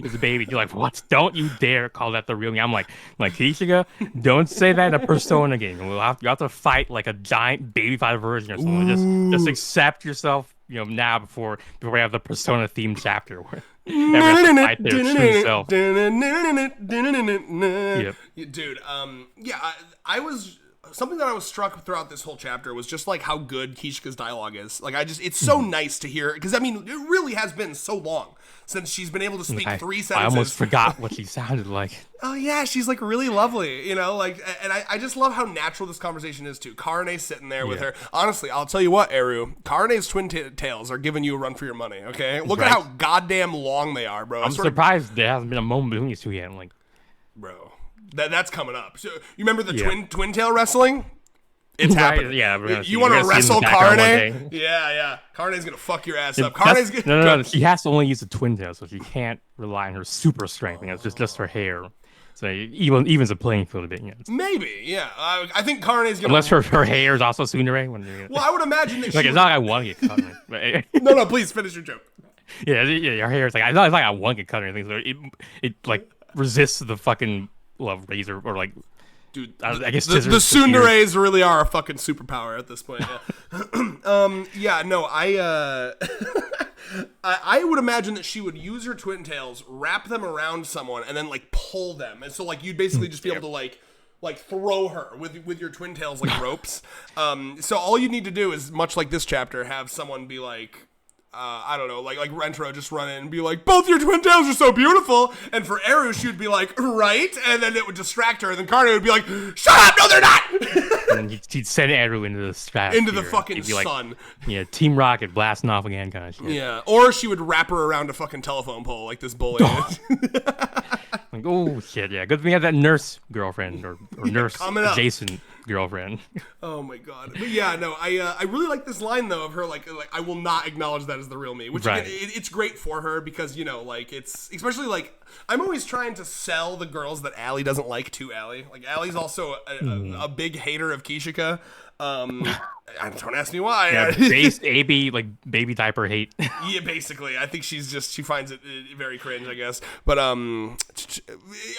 is a baby. You're like, what? Don't you dare call that the real me. I'm like Kishika, don't say that in a Persona game. You have to fight like a giant baby-fied version or something. Just accept yourself, now before we have the Persona themed chapter where everyone has to fight their true self. Dude, I was something that I was struck throughout this whole chapter was just like how good Kishika's dialogue is. Like it's so nice to hear, because I mean it really has been so long since she's been able to speak 3 sentences. I almost forgot what she sounded like. Oh yeah, she's like really lovely, and I just love how natural this conversation is too. Karane sitting there with her. Honestly, I'll tell you what, Eru, Karane's twin tails are giving you a run for your money. Okay, look at how goddamn long they are, bro. I'm surprised there hasn't been a moment between these two yet. Like, bro, that's coming up. So you remember the twin tail wrestling? It's happening. Yeah, you want to wrestle Karane? Yeah. Karane's gonna fuck your ass up. Karane's gonna no. She has to only use the twin tail, so she can't rely on her super strength. It's just her hair. So evens a playing field a bit. Maybe, yeah. I think Karane's gonna unless her hair is also tsundere. Well, I would imagine that it's not like I want to get cut. No, please finish your joke. Yeah. Her hair is like it's not like I want to get cut or anything. So it like resists the fucking razor or like. Dude, I guess the tsunderes really are a fucking superpower at this point. Yeah. I would imagine that she would use her twin tails, wrap them around someone, and then like pull them, and so like you'd basically just be able to like throw her with your twin tails like ropes. So all you need to do is, much like this chapter, have someone be like. I don't know, like Rentaro just run in and be like, both your twin tails are so beautiful. And for Eru, she would be like, right? And then it would distract her. And then Karane would be like, shut up, no, they're not! And he'd send Eru into the stratosphere. Into the fucking sun. Like, Team Rocket blasting off again kind of shit. Yeah, or she would wrap her around a fucking telephone pole like this bully. Like, oh, shit, yeah. Good thing we have that nurse girlfriend or nurse adjacent girlfriend. Oh my god. But yeah, no, I really like this line though of her like I will not acknowledge that as the real me, which again, it's great for her because like it's especially like I'm always trying to sell the girls that Allie doesn't like to Allie. Like Allie's also a big hater of Kishika. Don't ask me why. Yeah, based AB like baby diaper hate. Yeah, basically. I think she finds it very cringe, I guess. But I'm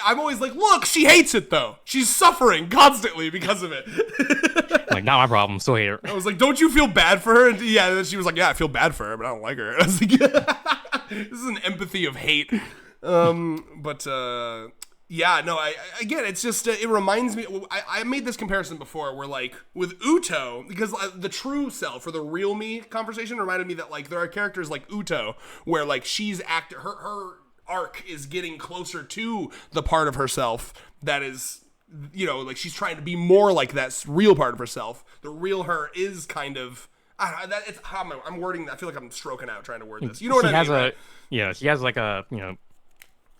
always like, look, she hates it though. She's suffering constantly because of it. Like, not my problem. Still hate her. I was like, don't you feel bad for her? And then she was like, yeah, I feel bad for her, but I don't like her. I was like, this is an empathy of hate. Yeah, no, again, it's just, it reminds me, I made this comparison before where, like, with Uto, because the true self, or the real me conversation reminded me that, like, there are characters like Uto, where, like, her arc is getting closer to the part of herself that is, you know, like, she's trying to be more like that real part of herself. The real her is kind of, I'm wording that, I feel like I'm stroking out trying to word this. You know what I mean? Right? Yeah, she has like a, you know,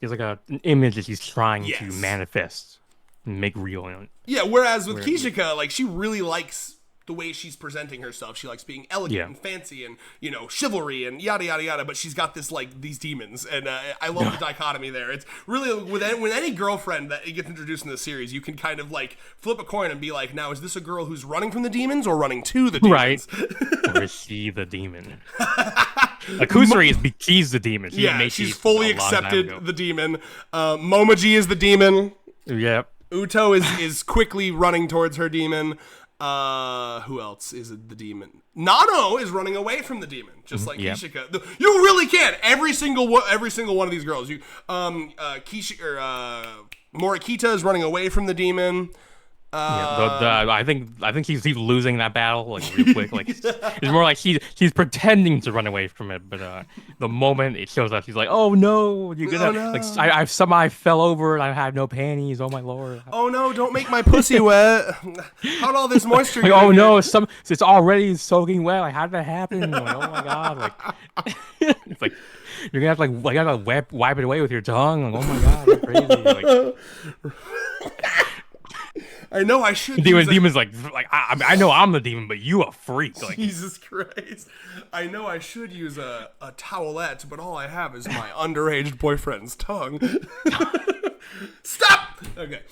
it's like an image that she's trying to manifest and make real. Yeah, whereas with Kishika, like, she really likes the way she's presenting herself. She likes being elegant and fancy and, you know, chivalry and yada, yada, yada. But she's got this, like, these demons. And I love the dichotomy there. It's really, with any girlfriend that gets introduced in the series, you can kind of, like, flip a coin and be like, now, is this a girl who's running from the demons or running to the demons? Right. Or is she the demon? Like, Kusari she's the demon. She's fully accepted the demon. Momoji is the demon. Yep. Uto is quickly running towards her demon. Who else is the demon? Nano is running away from the demon, just like Kishika. You really can. Every single one of these girls. Kishika or Morikita is running away from the demon. I think he's losing that battle like real quick. Like it's more like she's pretending to run away from it, but the moment it shows up, she's like, "Oh no, you're gonna like I fell over and I had no panties. Oh my lord! Oh no, don't make my pussy wet. How'd all this moisture? Like, oh no, it's already soaking wet. Like how did that happen? Like, oh my god! Like it's like you're gonna have to like you gotta wipe it away with your tongue. Like, oh my god, that's crazy! Like. I know I should. Demon's like I know I'm the demon, but you a freak. Like Jesus Christ! I know I should use a towelette, but all I have is my underage boyfriend's tongue. Stop. Okay.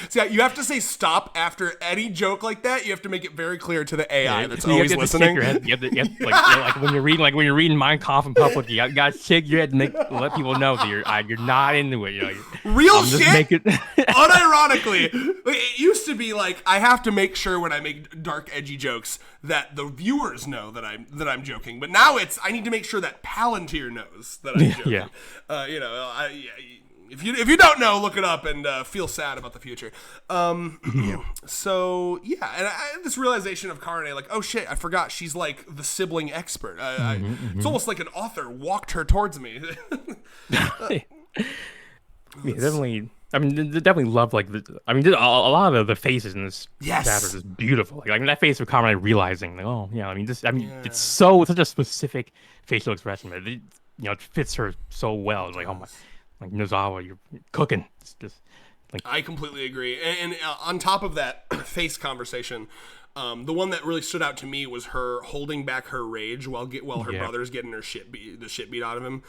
See, you have to say stop after any joke like that. You have to make it very clear to the AI that's always listening. You have to like when you're reading Mein Kampf in public, you got to shake your head and let people know that you're not into it. You know, real shit. Unironically, it used to be like I have to make sure when I make dark, edgy jokes that the viewers know that I'm joking. But now it's I need to make sure that Palantir knows that I'm joking. You know, If you don't know, look it up and feel sad about the future. So yeah, and this realization of Karane, like, oh shit, I forgot she's like the sibling expert. It's almost like an author walked her towards me. Definitely. I mean, they definitely love like a lot of the faces in this chapter is beautiful. Like that face of Karane realizing, like, oh yeah, it's such a specific facial expression that it fits her so well. It's like, oh my. Like Nozawa, you're cooking. It's just like I completely agree. And on top of that face conversation, the one that really stood out to me was her holding back her rage while her brother's getting the shit beat out of him.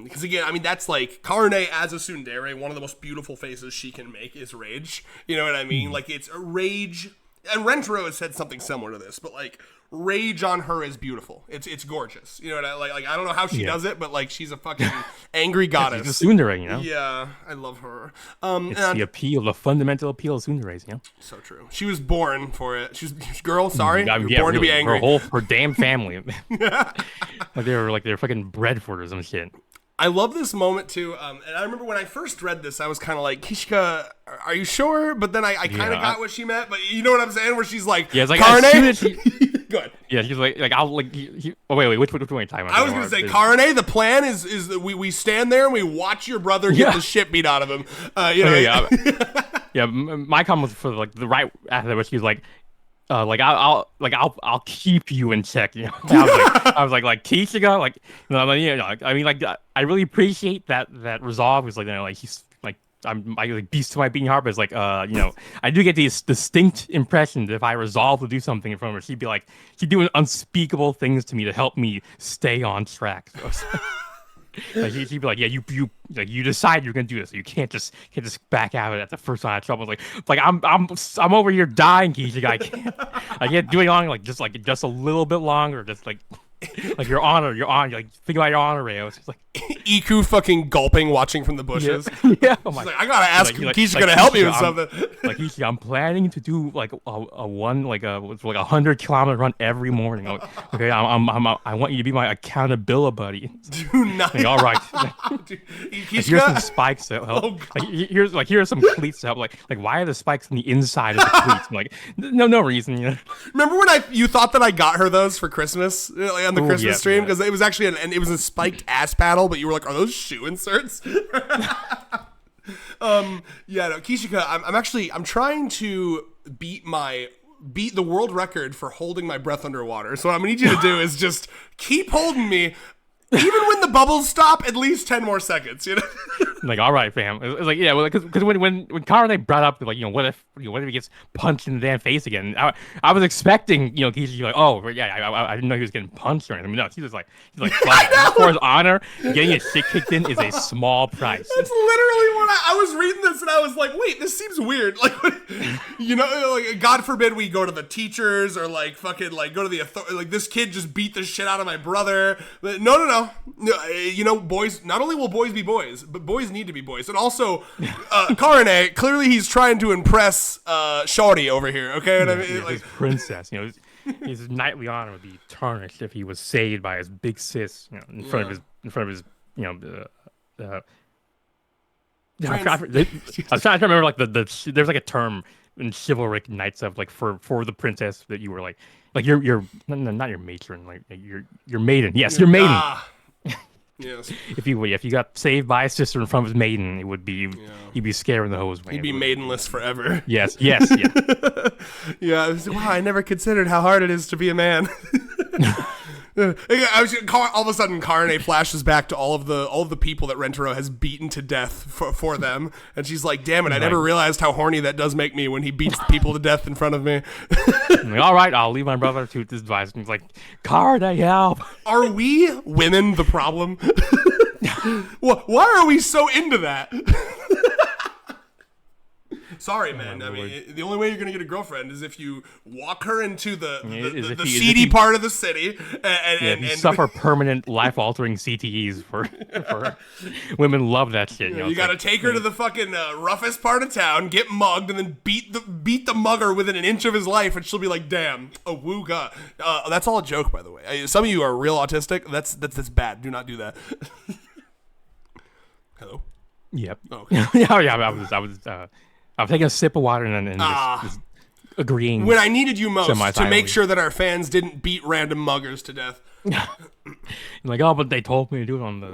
Because again, I mean that's like Karane as a tsundere, one of the most beautiful faces she can make is rage. You know what I mean? Like it's a rage. And Rentaro has said something similar to this, but like rage on her is beautiful. It's gorgeous. You know what I don't know how she does it, but like she's a fucking angry goddess. She's a tsundere, you know. Yeah, I love her. It's the fundamental appeal of tsunderes, you know. So true. She was born for it. She's girl. Sorry, born to be angry. Her damn family. Like they're fucking bred for her or some shit. I love this moment too, and I remember when I first read this, I was kind of like, Kishika, are you sure? But then I kind of got what she meant, but you know what I'm saying? Where she's like, it's like Karane? Go ahead. Yeah, she's like I'll like. Wait, which one are you talking about? I was gonna say, Karane. The plan is that we stand there and we watch your brother get the shit beat out of him. Yeah. My comment was for like the right after that, where she's like. I'll keep you in check. You know, I was like Kishika, like, I mean, like, I really appreciate that resolve. It's like, he's like, I like beast to my beating heart, but it's like, I do get these distinct impressions that if I resolve to do something in front of her, she'd do unspeakable things to me to help me stay on track. So, like she'd be like, yeah, you decide you're gonna do this. So you can't just back out of it at the first sign of trouble. Like I'm over here dying, Kishika. I can't do it long. Like just a little bit longer. Just like your honor. Like think about your honor, Rayo. It's just like Iku fucking gulping, watching from the bushes. Yeah. Oh my. She's like, I gotta ask Kishika to help me with something. Like Kishika, I'm planning to do like a 100-kilometer run every morning. Okay, I want you to be my accountability buddy. Do not. Like, all right. Dude, Like, here's some spikes to help. Oh, Here's some cleats to help. Like why are the spikes on the inside of the cleats? I'm like, no reason. You know. Remember when you thought that I got her those for Christmas, like on the Christmas stream, yeah. because it was actually it was a spiked ass paddle, but you were like, are those shoe inserts? Yeah, no, Kishika, I'm trying to beat the world record for holding my breath underwater. So what I'm gonna need you to do is just keep holding me. Even when the bubbles stop, at least 10 more seconds, you know? Like, all right, fam. It's like, yeah, well, because when Karane brought up, like, what if he gets punched in the damn face again? I was expecting, Kishika to be like, oh, yeah, I didn't know he was getting punched or anything. No, he's like, for his honor, getting his shit kicked in is a small price. That's literally what I was reading this and I was like, wait, this seems weird. Like, like, God forbid we go to the teachers or like fucking like go to the authority. Like, this kid just beat the shit out of my brother. But no. Boys, not only will boys be boys, but boys need to be boys. And also, Karane, clearly he's trying to impress Shorty over here, okay? And His princess, his knightly honor would be tarnished if he was saved by his big sis, in front of his, I was trying to remember like there's like a term in chivalric knights of like for the princess that you were like you're not your matron, like your maiden. Yes, your maiden. Yes. If you got saved by a sister in front of his maiden, it would be you'd be scaring the hose. He'd be maidenless forever. Yes. Yeah. Wow, I never considered how hard it is to be a man. All of a sudden, Karane flashes back to all of the people that Rentaro has beaten to death for them, and she's like, "Damn it! I never realized how horny that does make me when he beats the people to death in front of me." Like, all right, I'll leave my brother to this advice. And he's like, "Karane, help!" Are we women the problem? Why are we so into that? Sorry, man. I mean, the only way you're gonna get a girlfriend is if you walk her into the seedy part of the city, and suffer permanent life-altering CTEs for women love that shit. You gotta take her to the fucking roughest part of town, get mugged, and then beat the mugger within an inch of his life, and she'll be like, "Damn, a wooga." That's all a joke, by the way. Some of you are real autistic. That's bad. Do not do that. Hello. Yep. Oh, okay. I was taking a sip of water and just agreeing. When I needed you most to make sure that our fans didn't beat random muggers to death. Like, oh, but they told me to do it on the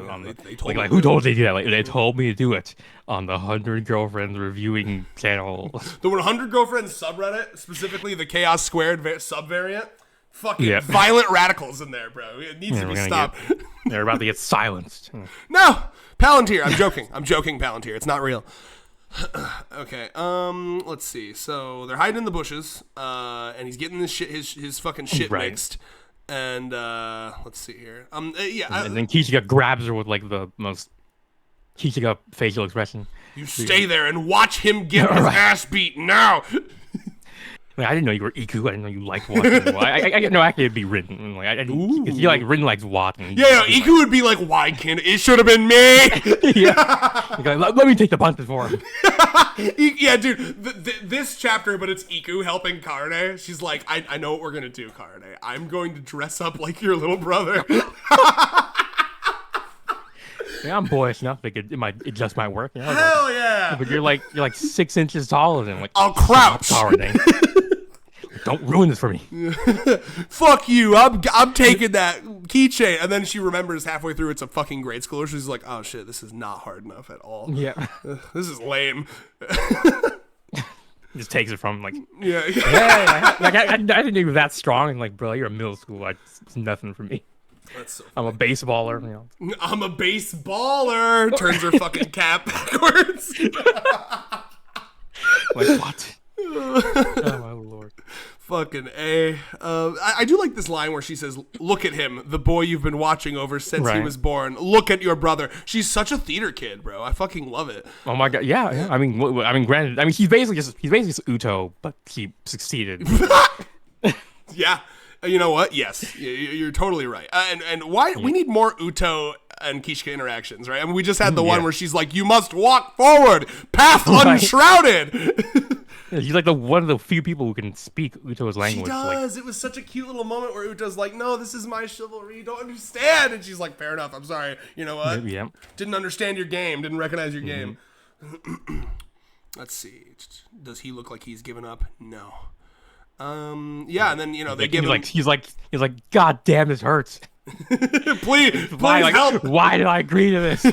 who told you to do that? Like, they told me to do it on the 100 Girlfriends reviewing channel. The 100 Girlfriends subreddit, specifically the Chaos Squared subvariant. Fucking violent radicals in there, bro. It needs to be stopped. They're about to get silenced. No, Palantir. I'm joking, Palantir. It's not real. Okay, let's see. So they're hiding in the bushes, and he's getting his fucking shit mixed. And let's see here. And then Kishika grabs her with like the most Kishika facial expression. You stay there and watch him get his ass beat now. Like, I didn't know you were Iku. I didn't know you liked watching. I know actually it'd be written. Like, you like written likes watching. Yeah, Iku would be like, why can't it should have been me? Yeah. Like, let me take the punches for him. Yeah, dude. This chapter, but it's Iku helping Karane. She's like, I know what we're gonna do, Karane. I'm going to dress up like your little brother. Yeah, I'm boyish enough. It just might work. Hell yeah! But you're like 6 inches taller than like. I'll crouch. Don't ruin this for me. Fuck you. I'm taking that keychain. And then she remembers halfway through it's a fucking grade schooler. She's like, oh shit, this is not hard enough at all. Yeah. This is lame. Just takes it from like. Yeah. I didn't think you were that strong. And like, bro, you're a middle school. It's nothing for me. That's so I'm a baseballer. I'm a baseballer. Turns her fucking cap backwards. Like what? Oh my lord. Fucking A. I do like this line where she says, look at him, the boy you've been watching over since he was born. Look at your brother. She's such a theater kid, bro. I fucking love it. Oh my god. Yeah. I mean, granted. I mean, he's basically just Uto, but he succeeded. Yeah. You know what? Yes, you're totally right. And why we need more Uto and Kishika interactions, right? I mean, we just had the one where she's like, "You must walk forward, path unshrouded." Yeah, she's like one of the few people who can speak Uto's language. She does. It was such a cute little moment where Uto's like, "No, this is my chivalry. You don't understand." And she's like, "Fair enough. I'm sorry. You know what? Yeah. Didn't understand your game. Didn't recognize your game." Let's see. Does he look like he's given up? No. Yeah, and then they give him. He's like, God damn, this hurts. please help. Why did I agree to this?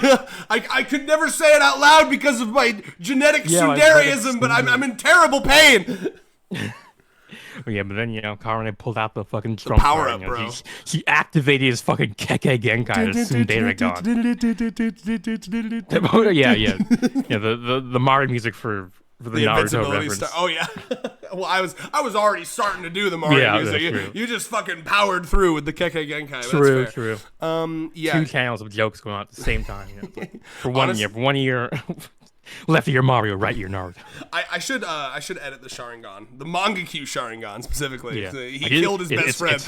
I could never say it out loud because of my genetic Sundaryism, but I'm in terrible pain. Yeah, but then Karane pulled out the fucking trump power up, bro. She activated his fucking Keke Genkai, the Tsundere gone. yeah. The Mario music for the Naruto reference. Oh yeah. Well, I was already starting to do the Mario music. You just fucking powered through with the Keke Genkai. True. Yeah. 2 channels of jokes going on at the same time. For 1 year. For 1 year. Left ear Mario, right ear Naruto. I should edit the Sharingan, the Mangekyu Sharingan specifically. Yeah. He killed his best friend.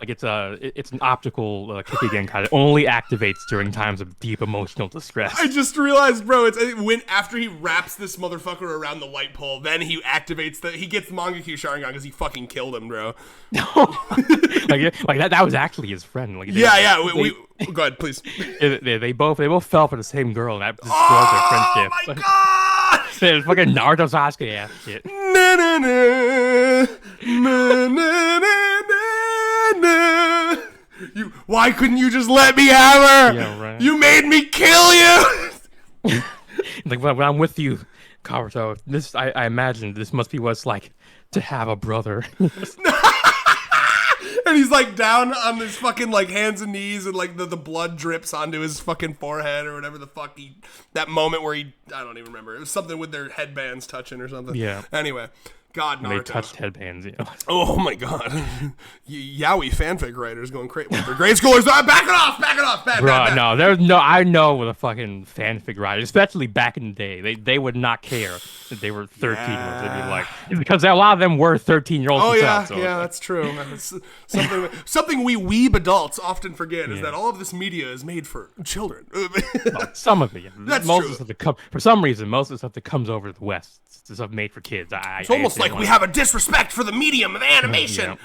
It's an optical Keke Genkai that only activates during times of deep emotional distress. I just realized, bro, it's when after he wraps this motherfucker around the light pole, then he activates he gets the Mangekyu Sharingan because he fucking killed him, bro. like that was actually his friend. Like we go ahead, please. They both fell for the same girl, and that destroyed their friendship. Oh my god! It's fucking Naruto Sasuke ass shit. Why couldn't you just let me have her? Yeah, right. You made me kill you. Like when I'm with you, Karuto, I imagine this must be what it's like to have a brother. And he's like down on his fucking like hands and knees, and like the blood drips onto his fucking forehead or whatever the fuck that moment where I don't even remember. It was something with their headbands touching or something. Yeah. Anyway. God, Naruto. They touched headbands, Oh my god. Yaoi fanfic writers going crazy. They're grade schoolers. Back it off. Bad. No, I know with a fucking fanfic writer, especially back in the day, they would not care if they were 13 years old. They'd be like, because a lot of them were 13-year-olds. Oh yeah, that's true. That's something we weeb adults often forget is that all of this media is made for children. Some of it. That's most true. Of the stuff for some reason, most of the stuff that comes over to the West, it's stuff made for kids. It's almost like we have a disrespect for the medium of animation.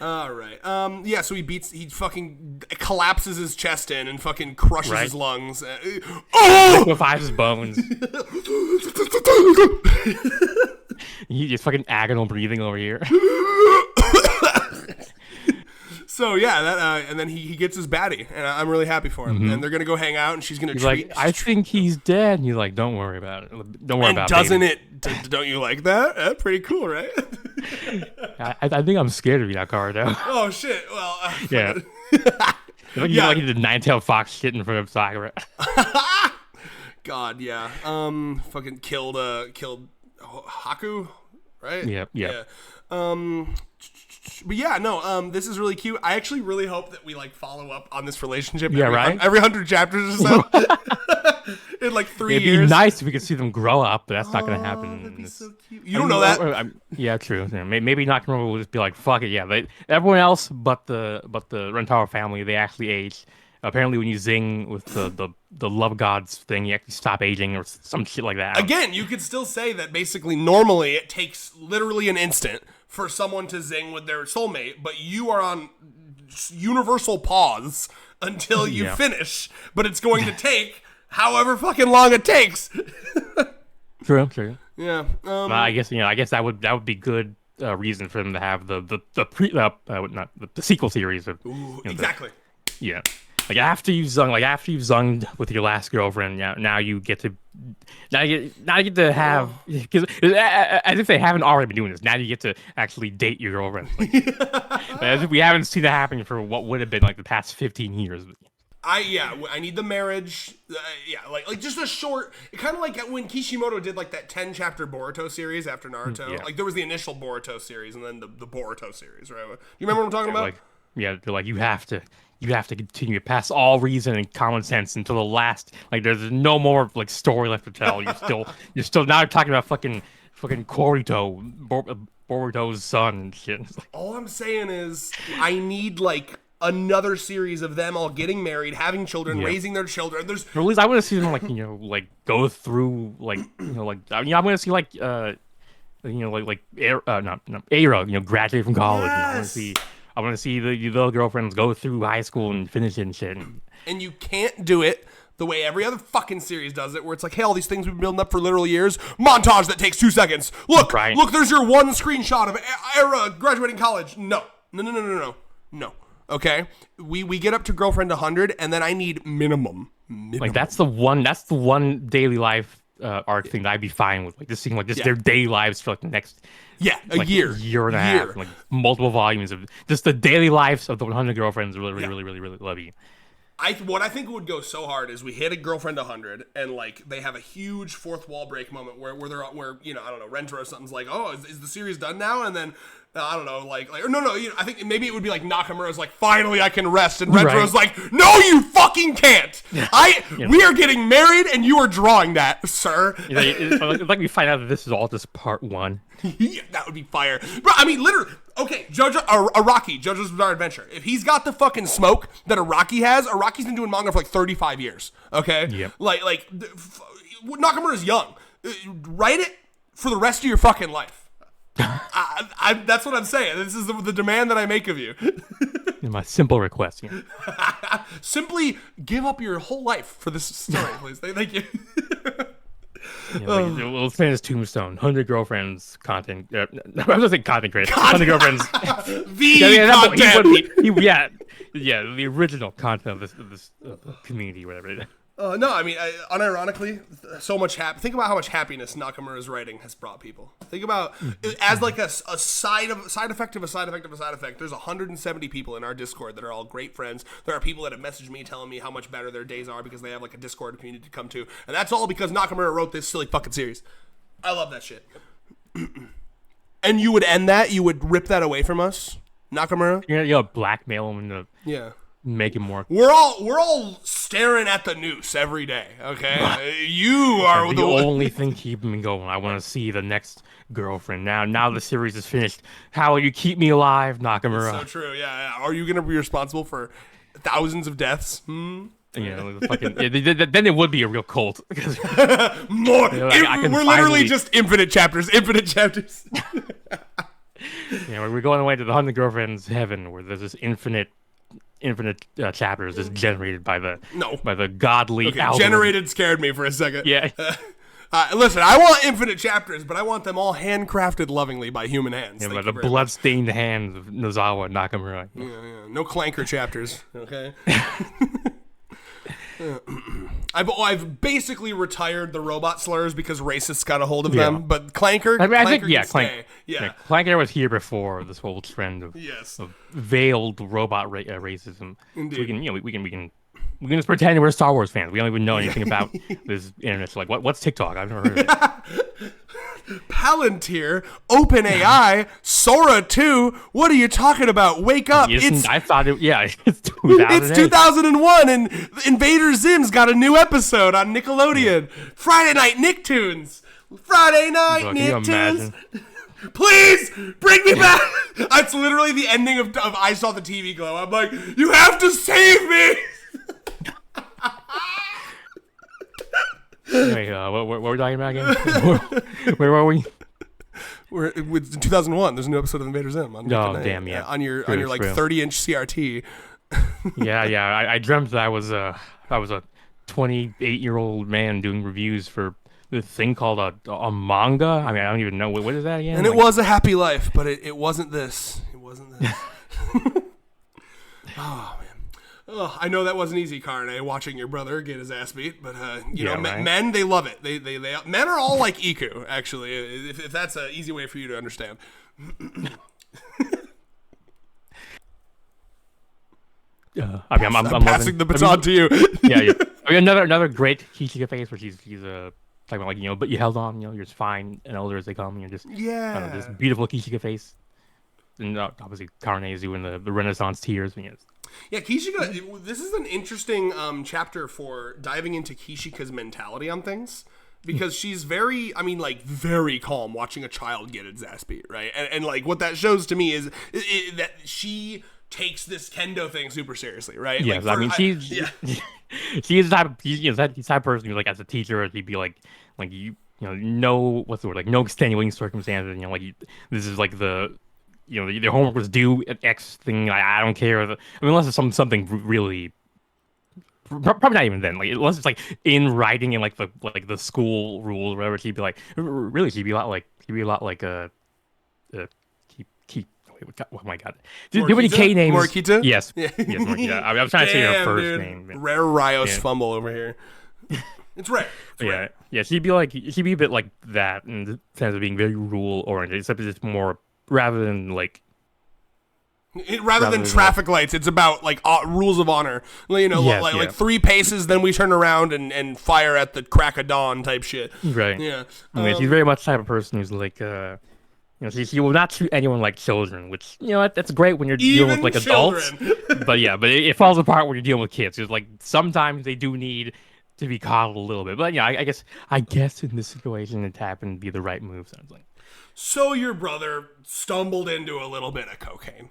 All right. So he fucking collapses his chest in and fucking crushes his lungs. Liquefies his bones. He just fucking agonal breathing over here. So yeah, and then he gets his baddie, and I'm really happy for him. Mm-hmm. And they're gonna go hang out, and she's gonna treat. Like, I think he's dead. And you're like, don't worry about it. Don't worry about it. And doesn't it? Don't you like that? That's pretty cool, right? I think I'm scared of you, that car, though. Oh shit! Well, yeah. Like he did nine-tailed fox shit in front of Sakura. God, yeah. Fucking killed Haku, right? Yeah. But yeah, no, this is really cute. I actually really hope that we like follow up on this relationship. Every 100 chapters or so. In like 3 years. It'd be nice if we could see them grow up, but that's not going to happen. That'd be so cute. You don't know that. Yeah, true. Yeah, maybe Nakamura will just be like, fuck it. Yeah, everyone else but the Rentaro family, they actually age. Apparently, when you zing with the love gods thing, you actually stop aging or some shit like that. Again, you could still say that basically normally it takes literally an instant for someone to zing with their soulmate, but you are on universal pause until you finish. But it's going to take however fucking long it takes. True. Yeah. I guess that would be good reason for them to have the sequel series of. Exactly. Like after you've zunged with your last girlfriend, now you get to have, because as if they haven't already been doing this. Now you get to actually date your girlfriend. As if we haven't seen that happening for what would have been like the past 15 years. I need the marriage. Like just a short, kind of like when Kishimoto did like that 10 chapter Boruto series after Naruto. Yeah. Like there was the initial Boruto series and then the Boruto series, right? You remember what I'm talking about? They're like, you have to continue past all reason and common sense until the last. Like, there's no more like story left to tell. You're still now talking about fucking Boruto's son and shit. All I'm saying is, I need like another series of them all getting married, having children, raising their children. There's Or at least I want to see them go through I want to see Aira, graduate from college. Yes. I want to see the little girlfriends go through high school and finish it and shit. And you can't do it the way every other fucking series does it, where it's like, hey, all these things we've been building up for literal years, montage that takes 2 seconds. Look, there's your one screenshot of Era graduating college. No. Okay? We get up to Girlfriend 100, and then I need minimum. Like, that's the one daily life arc thing that I'd be fine with. Like, just seeing, their daily lives for, the next... Yeah, a year and a half. Like, multiple volumes of just the daily lives of the 100 girlfriends. Really love you. What I think would go so hard is we hit a Girlfriend 100 and they have a huge fourth wall break moment where I don't know, Renter or something's like, oh, is the series done now? And then I don't know, I think maybe it would be like Nakamura's like, finally I can rest, and Rentro's like, no, you fucking can't. We are getting married and you are drawing that, sir. Like we find out that this is all just part 1. Yeah, that would be fire. Bro, I mean, literally, okay, Araki, JoJo's Bizarre Adventure. If he's got the fucking smoke that Araki has, Araki's been doing manga for 35 years, okay? Yep. Nakamura's young. Write it for the rest of your fucking life. That's what I'm saying. This is the demand that I make of you. My simple request. Yeah. Simply give up your whole life for this story, please. Thank you. Let's finish Tombstone. 100 girlfriends content. I was gonna say content creator. 100 girlfriends. The original content of this community, whatever it is. No, I mean, unironically, so much think about how much happiness Nakamura's writing has brought people. Think about as like a side effect of a side effect of a side effect. There's 170 people in our Discord that are all great friends. There are people that have messaged me telling me how much better their days are because they have like a Discord community to come to, and that's all because Nakamura wrote this silly fucking series. I love that shit. And you would end that? You would rip that away from us, Nakamura? Yeah, blackmail him into make him more. We're all staring at the noose every day. Okay, you are the only thing keeping me going. I want to see the next girlfriend. Now the series is finished. How will you keep me alive, Nakamura? That's so true. Yeah. Are you gonna be responsible for thousands of deaths? Then it would be a real cult. More. We're literally just infinite chapters. We're going away to the 100 girlfriends heaven, where there's this infinite chapters just generated by the godly algorithm. Generated scared me for a second. Yeah. Listen, I want infinite chapters, but I want them all handcrafted lovingly by human hands. Yeah, by the blood-stained hands of Nozawa Nakamura. Yeah. No clanker chapters, okay? I've basically retired the robot slurs because racists got a hold of them, but Clanker, Clanker was here before this whole trend of veiled robot racism. Indeed. So we can just pretend we're Star Wars fans. We don't even know anything about this internet. So what's TikTok? I've never heard of it. Palantir, OpenAI, Sora 2. What are you talking about? Wake up! I thought it's 2008. It's 2001, and Invader Zim's got a new episode on Nickelodeon. Friday Night Nicktoons. Friday Night Nicktoons. Please bring me back. That's literally the ending of I Saw the TV Glow. I'm like, you have to save me. Wait, what were we talking about again? Where were we? We're in 2001. There's a new episode of Invader Zim. On damn, yeah. On your 30-inch CRT. Yeah. I dreamt that I was a 28-year-old man doing reviews for this thing called a manga. I mean, I don't even know what is that again. And it was a happy life, but it wasn't this. It wasn't this. Oh man. Oh, I know that wasn't easy, Karane, watching your brother get his ass beat, but men, they love it. They men are all like Iku, actually, if that's an easy way for you to understand. I'm passing the baton to you. Yeah. I mean, another great Kishika face where she's talking about but you held on, you're just fine and older as they come, you're just this beautiful Kishika face. And obviously Karane is doing the Renaissance tears. Yeah, Kishika, this is an interesting chapter for diving into Kishika's mentality on things. Because she's very calm watching a child get its ass beat, right? And what that shows to me is that she takes this kendo thing super seriously, right? Yes, Like, I mean she is the type of, the type of person who, like, as a teacher, she'd be like no, what's the word, like, no extenuating circumstances, like, this is like the homework was due at X thing. I don't care. I mean, unless it's something really, probably not even then. Like, unless it's like in writing in like the school rules or whatever. She'd be like, really, she'd be a lot like keep. Oh my god! Do you have any K names? Morikita? Yes. Yeah. Yes, Morikita. I was trying to say her first dude. name. Rare Rios fumble over here. It's rare. It's rare. Yeah. She'd be a bit like that in the sense of being very rule oriented, except it's more rather than like. Rather than traffic lights, it's about like rules of honor. Like 3 paces, then we turn around and fire at the crack of dawn type shit. Right. Yeah. I mean, she's very much the type of person who's like, she will not treat anyone like children, which, that's great when you're dealing with like adults. but it falls apart when you're dealing with kids. It's like sometimes they do need to be coddled a little bit. But yeah, I guess in this situation it happened to be the right move. Sounds like. So your brother stumbled into a little bit of cocaine.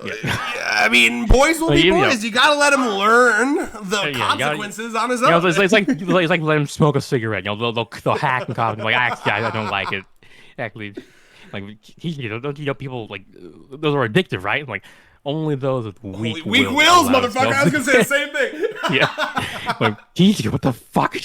Yeah. I mean, boys will be boys. You gotta let him learn the consequences on his own. It's like let him smoke a cigarette. They'll hack and cough. Like, actually, I don't like it. Actually, like, don't people, like, those are addictive, right? Like, only those with weak wills, motherfucker. I was gonna say the same thing. Yeah. Like, Kishika, what the fuck?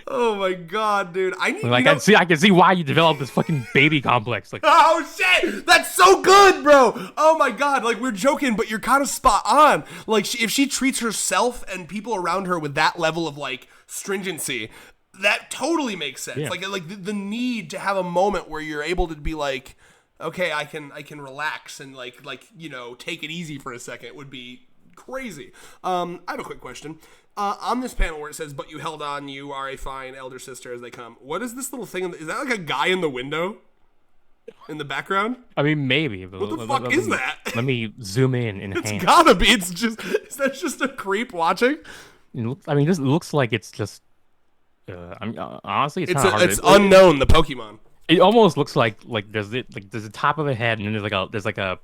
Oh my god, dude! I can see why you developed this fucking baby complex. Like, oh shit, that's so good, bro. Oh my god, like, we're joking, but you're kind of spot on. Like, if she treats herself and people around her with that level of like stringency, that totally makes sense. Yeah. Like the need to have a moment where you're able to be like, okay, I can relax and like take it easy for a second would be crazy. I have a quick question. On this panel where it says, "But you held on, you are a fine elder sister as they come." What is this little thing? Is that like a guy in the window in the background? I mean, maybe. What the fuck is that? Let me zoom in. It's gotta be. Is that just a creep watching? This looks like it's just. Honestly, it's not hard. It's unknown. The Pokemon. It almost looks like there's the top of the head, and then there's like a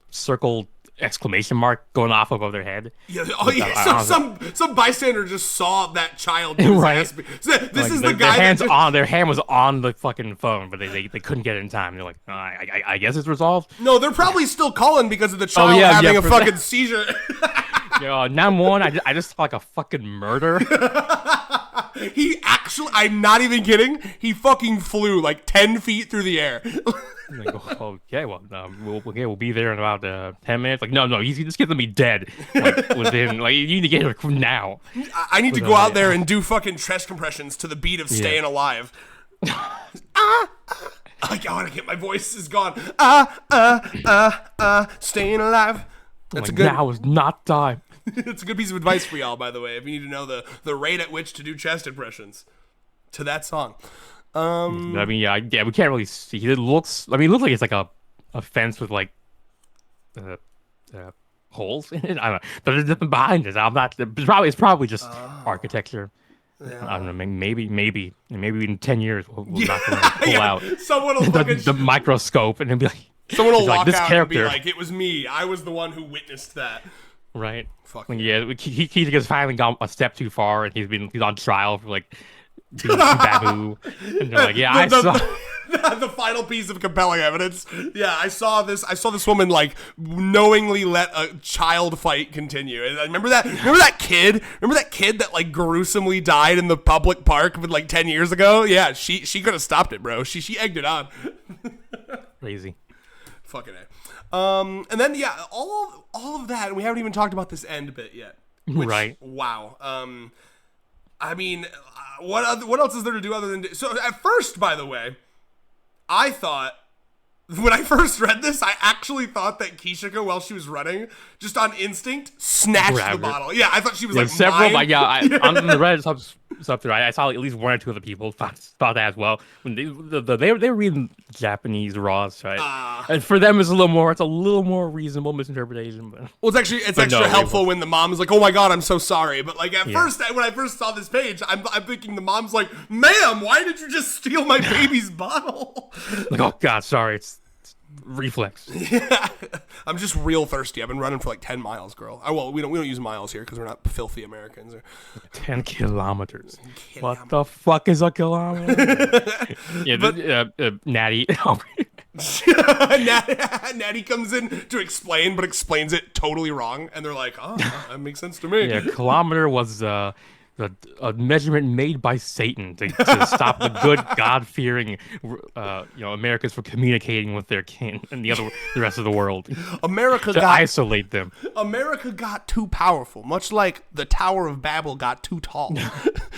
circle exclamation mark going off above their head. Yeah. Oh yeah. Some bystander just saw that child. Right. This is the guy. Their hand was on the fucking phone, but they couldn't get it in time. They're like, I guess it's resolved. No, they're probably still calling because of the child having a fucking seizure. Number one, I just saw like a fucking murder. He actually, I'm not even kidding, he fucking flew like 10 feet through the air. Like, okay, well, we'll be there in about 10 minutes. Like, no, he's just gonna be dead. Like, within, like, you need to get here now. I need to go out there and do fucking chest compressions to the beat of "Staying Alive." Oh god, I can't. My voice is gone. Staying alive. That's a good. Now is not time. It's a good piece of advice for y'all, by the way, if you need to know the rate at which to do chest impressions to that song. I mean, we can't really see. It looks like it's like a fence with like holes in it. I don't know, but there's nothing behind it. It's probably just architecture. Yeah. I don't know. Maybe in 10 years we'll not pull out someone will the microscope and then be like, someone will walk this out character. and be like, "It was me. I was the one who witnessed that." Right. Fuck yeah. He has finally gone a step too far, and he's on trial for like being Babu. And they're like, I saw the final piece of compelling evidence. Yeah, I saw this woman like knowingly let a child fight continue. And remember that kid that like gruesomely died in the public park like 10 years ago? Yeah, she could have stopped it, bro. She egged it on. Crazy. Fucking A. And then all of that, and we haven't even talked about this end bit yet. Which, right. Wow. I mean, what else is there to do other than so? At first, by the way, I thought when I first read this, I actually thought that Kishika, while she was running, just on instinct, snatched the bottle. Yeah, I thought she was like several. Mine. On the Reddit stuff there, I saw at least one or two other people thought that as well. When they were reading Japanese Raws, right? And for them, it's a little more reasonable misinterpretation. But well, it's extra helpful when the mom is like, "Oh my god, I'm so sorry." But like at first, when I first saw this page, I'm thinking the mom's like, "Ma'am, why did you just steal my baby's bottle?" Like, oh god, sorry, it's reflex. Yeah. I'm just real thirsty. I've been running for like 10 miles, girl. Well, we don't use miles here because we're not filthy Americans. 10 kilometers. What the fuck is a kilometer? Yeah, Natty. Natty comes in to explain, but explains it totally wrong, and they're like, "Oh, that makes sense to me." Yeah, kilometer was a measurement made by Satan to stop the good, God-fearing, Americans from communicating with their kin and the rest of the world. Isolate them. America got too powerful, much like the Tower of Babel got too tall.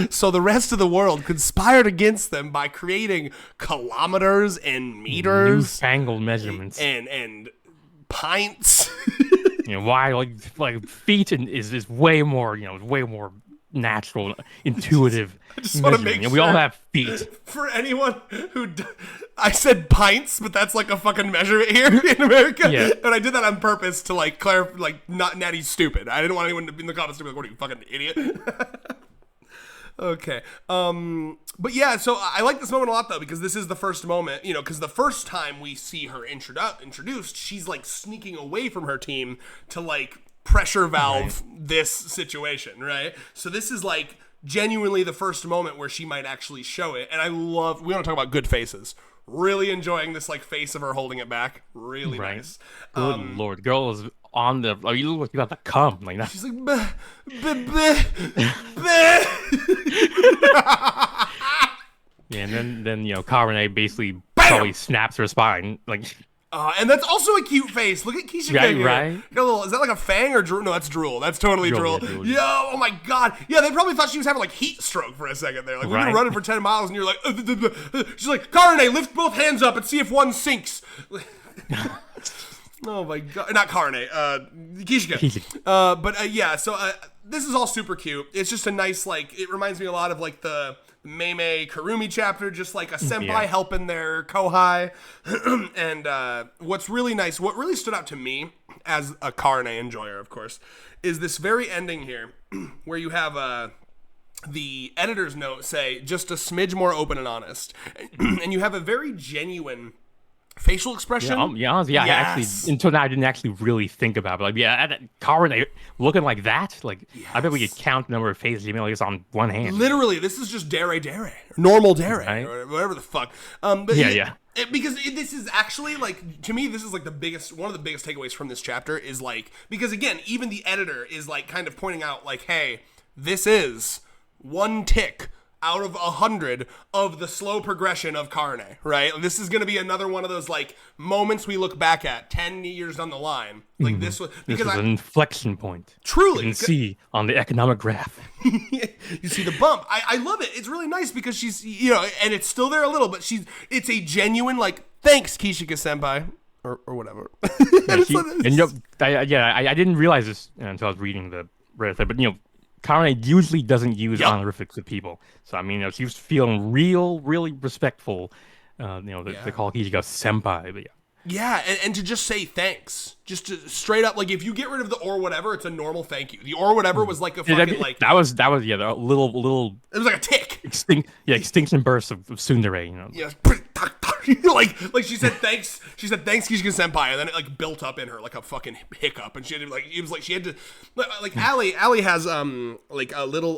So the rest of the world conspired against them by creating kilometers and meters, newfangled measurements, and pints. Why like feet is way more way more natural, intuitive. I just want to make sure. We all have feet. For anyone who, I said pints, but that's like a fucking measurement here in America. Yeah. And I did that on purpose to like clarify, like not Natty's stupid. I didn't want anyone to be in the comments to be like, "What are you, fucking idiot?" Okay. But yeah, so I like this moment a lot though, because this is the first moment, because the first time we see her introduced, she's like sneaking away from her team to like pressure valve this situation, right? So this is like genuinely the first moment where she might actually show it. And we want to talk about good faces. Really enjoying this like face of her holding it back. Really nice. Good Lord. Girl is on the, you look like you got the cum like that. She's like, bleh, bleh, bleh, bleh. Yeah, and then Karane basically probably snaps her spine. Like, and that's also a cute face. Look at Kishika. Right? Got a little, is that like a fang or drool? No, that's drool. That's totally drool. Yo, oh my god. Yeah, they probably thought she was having like heat stroke for a second there. Like, we've been running for 10 miles and you're like, she's like, Karane, lift both hands up and see if one sinks. Oh my god. Not Karane, Kishika. But yeah, so this is all super cute. It's just a nice, like, it reminds me a lot of like the Meimei Kurumi chapter, just like a senpai helping their kohai. And what's really nice, what really stood out to me as a Karane enjoyer, of course, is this very ending here where you have the editor's note say just a smidge more open and honest. And you have a very genuine facial expression. Honestly, yes. Actually, until now I didn't actually really think about it. Like, Karane looking like that, like, yes. I bet we could count the number of faces emails on one hand. Literally, this is just dere, normal dere, right? Or whatever the fuck. But because this is actually like, to me, this is like one of the biggest takeaways from this chapter is like, because again, even the editor is like kind of pointing out like, hey, this is one tick out of 100 of the slow progression of Karane, right? This is going to be another one of those like moments we look back at 10 years down the line. Like this was an inflection point. Truly, you can see on the economic graph. You see the bump. I love it. It's really nice because she's, and it's still there a little, but it's a genuine like, thanks, Kishika senpai. Or whatever. I didn't realize this until I was reading the Reddit, but Karane usually doesn't use honorifics with people. So, I mean, she was feeling really respectful, they call Kishika senpai, but Yeah, and to just say thanks. Just to straight up, like, if you get rid of the or whatever, it's a normal thank you. The or whatever was like a fucking, like... That was the little... It was like a tick. Extinction burst of tsundere, Yeah, like she said thanks. She said thanks, Kishika senpai, and then it like built up in her like a fucking hiccup, and she had to, like, it was like she had to, like Allie has like a little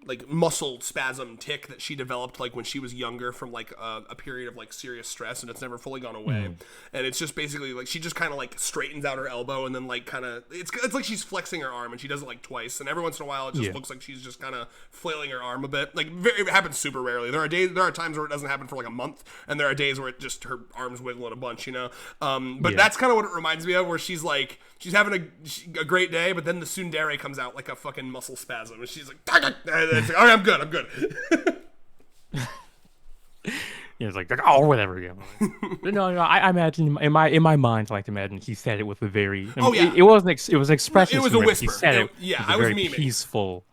like muscle spasm tick that she developed like when she was younger from like a period of like serious stress, and it's never fully gone away. And it's just basically like she just kind of like straightens out her elbow and then like kind of it's like she's flexing her arm, and she does it like twice, and every once in a while it just looks like she's just kind of flailing her arm a bit. Like it happens super rarely. There are times where it doesn't happen for like a month, and there are days where it just her arms wiggling a bunch, but that's kind of what it reminds me of, where she's like she's having a great day, but then the tsundere comes out like a fucking muscle spasm, and she's like it's like, all right, I'm good. It's like, oh, whatever. No, I imagine in my mind, I like to imagine he said it with a very. It wasn't. It was an expression. It was a whisper. He said it. I was very memeing. Peaceful.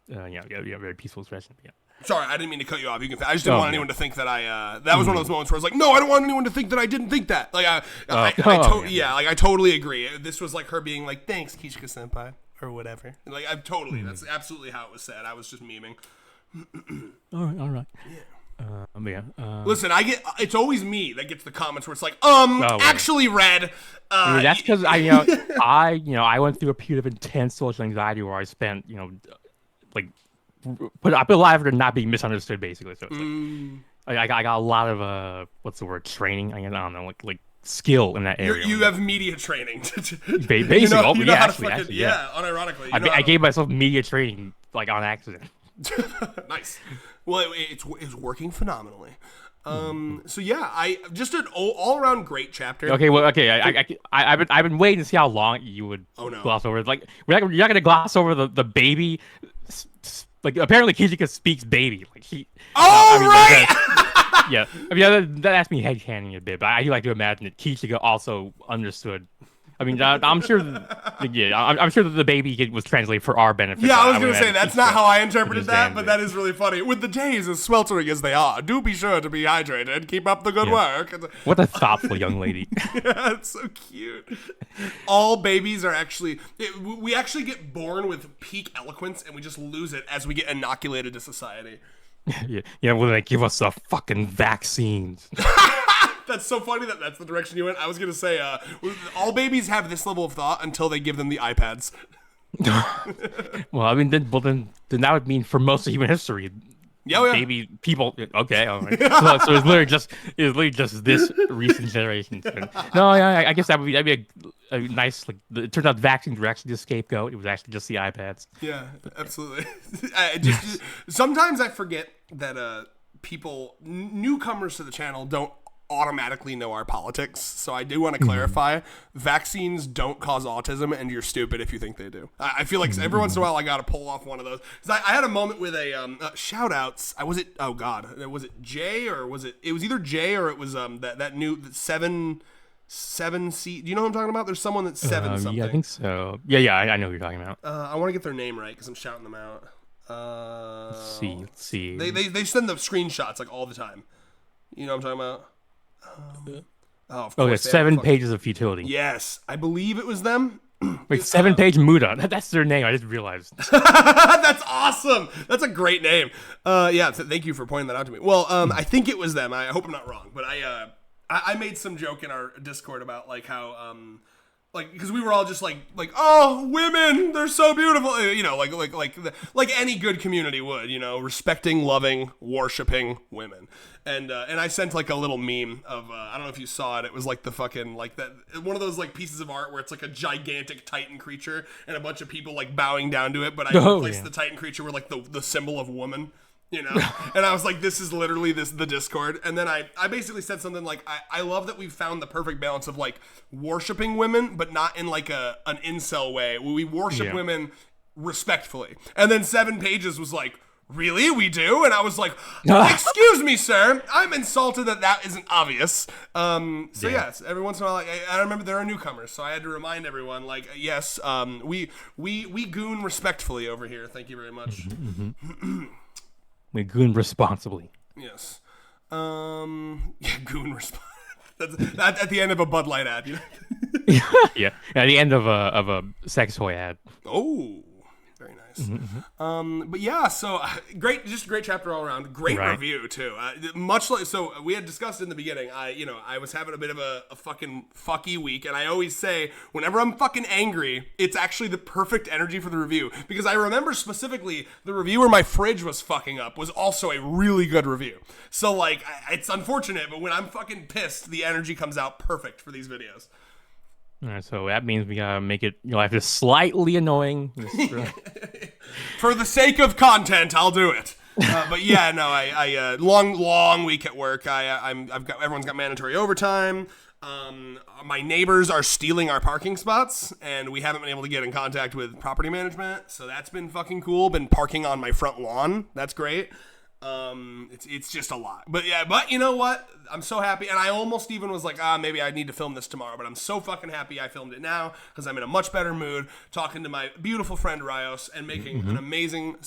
Very peaceful expression. Yeah. Sorry, I didn't mean to cut you off. I just didn't want anyone to think that I. That was one of those moments where I was like, no, I don't want anyone to think that I didn't think that. Like I totally agree. This was like her being like, thanks, Kishika senpai, or whatever. Like that's absolutely how it was said. I was just memeing. All right. Yeah. Yeah. Listen, it's always me that gets the comments where it's like, well. actually read. I mean, that's because I went through a period of intense social anxiety where I spent, like, put a lot of effort in not being misunderstood, basically. So it's like, I got a lot of what's the word, training? I don't know, like skill in that area. You have media training. Basically, yeah, unironically. I gave myself media training like on accident. Nice. Well, it's working phenomenally. So yeah, I just an all around great chapter. Okay, well, okay, I've been waiting to see how long you would gloss over it. Like, you're not gonna gloss over the baby. Like, apparently Kishika speaks baby. Like right. Yeah, I mean that has me headcanon a bit, but I do like to imagine that Kishika also understood. I mean, I'm sure. I'm sure that the baby was translated for our benefit. Yeah, I was gonna say that's not how I interpreted that, but that is really funny. With the days as sweltering as they are, do be sure to be hydrated. Keep up the good work. What a thoughtful young lady. Yeah, it's so cute. All babies are actually. We actually get born with peak eloquence, and we just lose it as we get inoculated to society. Yeah. When they give us the fucking vaccines. That's so funny that's the direction you went. I was going to say, all babies have this level of thought until they give them the iPads. Well, I mean, then that would mean for most of human history, baby people. Okay, all right. So it's literally just this recent generation. No, I guess that'd be a nice, like, it turns out vaccines were actually the scapegoat. It was actually just the iPads. Yeah, absolutely. Sometimes I forget that newcomers to the channel don't automatically know our politics, so I do want to clarify: vaccines don't cause autism, and you're stupid if you think they do. I feel like every once in a while I got to pull off one of those, because I had a moment with a shout outs. Was it Jay, or was it was either Jay or it was that new 7C. Do you know what I'm talking about? There's someone that's 7 something. Yeah, I think so. Yeah, I know what you're talking about. I want to get their name right because I'm shouting them out. Let's see. They send the screenshots like all the time. You know what I'm talking about? Of course. Okay, 7 pages of futility. Yes, I believe it was them. Wait, 7-page Muda. That's their name. I just realized. That's awesome. That's a great name. Thank you for pointing that out to me. Well, I think it was them. I hope I'm not wrong, but I made some joke in our Discord about like how because we were all just like oh, women, they're so beautiful, like any good community would, respecting, loving, worshiping women, and I sent like a little meme of I don't know if you saw it. It was like the fucking like that one of those like pieces of art where it's like a gigantic Titan creature and a bunch of people like bowing down to it, but I replaced the Titan creature with like the symbol of woman. And I was like, this is literally the Discord. And then I basically said something like, I love that we've found the perfect balance of like worshiping women, but not in like an incel way. We worship women respectfully. And then 7 pages was like, really? We do? And I was like, excuse me, sir. I'm insulted that isn't obvious. Yes, every once in a while, I remember there are newcomers, so I had to remind everyone, like, yes, we goon respectfully over here. Thank you very much. We goon responsibly. Yes. Goon responsibly. That's at the end of a Bud Light ad, Yeah, at the end of a sex toy ad. Oh, very nice. But yeah, so great chapter all around. Great review too. Much like, so we had discussed in the beginning. I was having a bit of a fucking fucky week, and I always say whenever I'm fucking angry, it's actually the perfect energy for the review, because I remember specifically the review where my fridge was fucking up was also a really good review. So like, it's unfortunate, but when I'm fucking pissed, the energy comes out perfect for these videos. All right, so that means we gotta make it your life just slightly annoying. For the sake of content, I'll do it. But yeah, no, I long week at work. Everyone's got mandatory overtime. My neighbors are stealing our parking spots, and we haven't been able to get in contact with property management. So that's been fucking cool. Been parking on my front lawn. That's great. It's just a lot, but you know what? I'm so happy, and I almost even was like, maybe I need to film this tomorrow, but I'm so fucking happy I filmed it now, because I'm in a much better mood talking to my beautiful friend Rios and making an amazing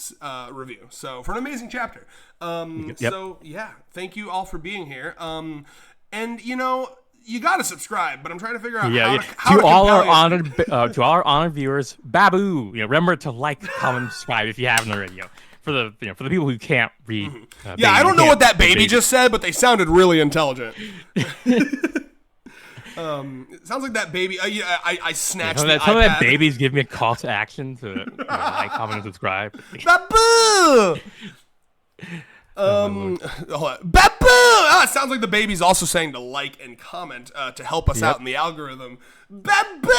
review. So for an amazing chapter. So yeah, thank you all for being here. And you gotta subscribe, but I'm trying to figure out how to all our honored viewers, Babu. Remember to like, comment, subscribe if you haven't already. for the people who can't read. Yeah, I don't know what that baby just said, but they sounded really intelligent. It sounds like that baby. I snatched the iPad. Some of that babies give me a call to action to like, comment, and subscribe. Babu! Hold on. Babu! Ah, it sounds like the baby's also saying to like and comment to help us out in the algorithm. Babu!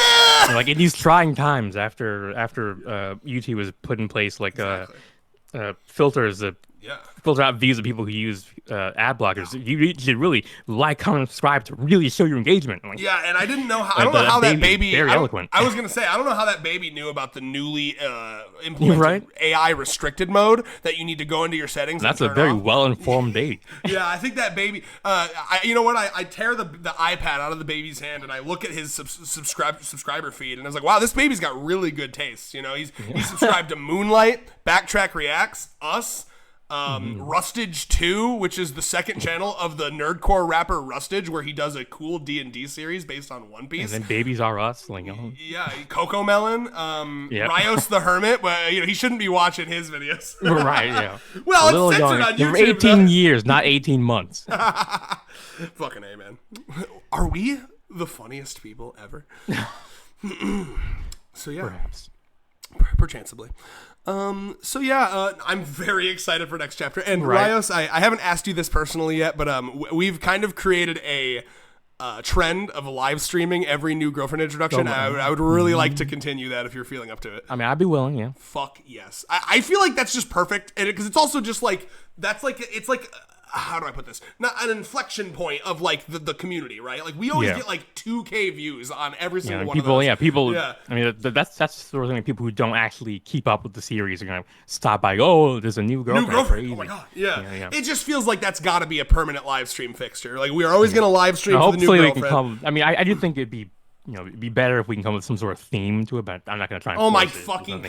Like in these trying times, after UT was put in place, like filters that filter out views of people who use ad blockers. You should really like, comment, and subscribe to really show your engagement. Like, yeah, and I didn't know how. I don't know how that baby. Very eloquent. I was gonna say I don't know how that baby knew about the newly implemented AI restricted mode that you need to go into your settings. That's and a very off. well-informed baby. Yeah, I think that baby. You know what? I tear the iPad out of the baby's hand and I look at his subscriber feed and I was like, wow, this baby's got really good taste. You know, he's subscribed to Moonlight, Backtrack Reacts, Us. Rustage 2, which is the second channel of the nerdcore rapper Rustage, where he does a cool D&D series based on One Piece. And then Babies Are Us. Like, yeah, Coco Melon, Rios the Hermit. Well, he shouldn't be watching his videos. Right, yeah. Well, it's censored on YouTube. For 18 years, not 18 months. Fucking A, man. Are we the funniest people ever? So, yeah. Perhaps. Perchancebly. I'm very excited for next chapter. And Rios, I haven't asked you this personally yet, but we've kind of created a trend of live streaming every new girlfriend introduction. I would really like to continue that if you're feeling up to it. I mean, I'd be willing, yeah. Fuck yes. I feel like that's just perfect, and because it's also just like it's like. How do I put this? Not an inflection point of like the community, right? Like we always get like 2K views on every single one of those. I mean, that's the sort of thing. People who don't actually keep up with the series are gonna stop by. Oh, there's a new girlfriend. Oh my god, yeah. It just feels like that's got to be a permanent live stream fixture. Like we are always gonna live stream for the new girlfriend. We can come. I mean, I do think it'd be it'd be better if we can come with some sort of theme to it, but I'm not gonna try. And oh my fucking.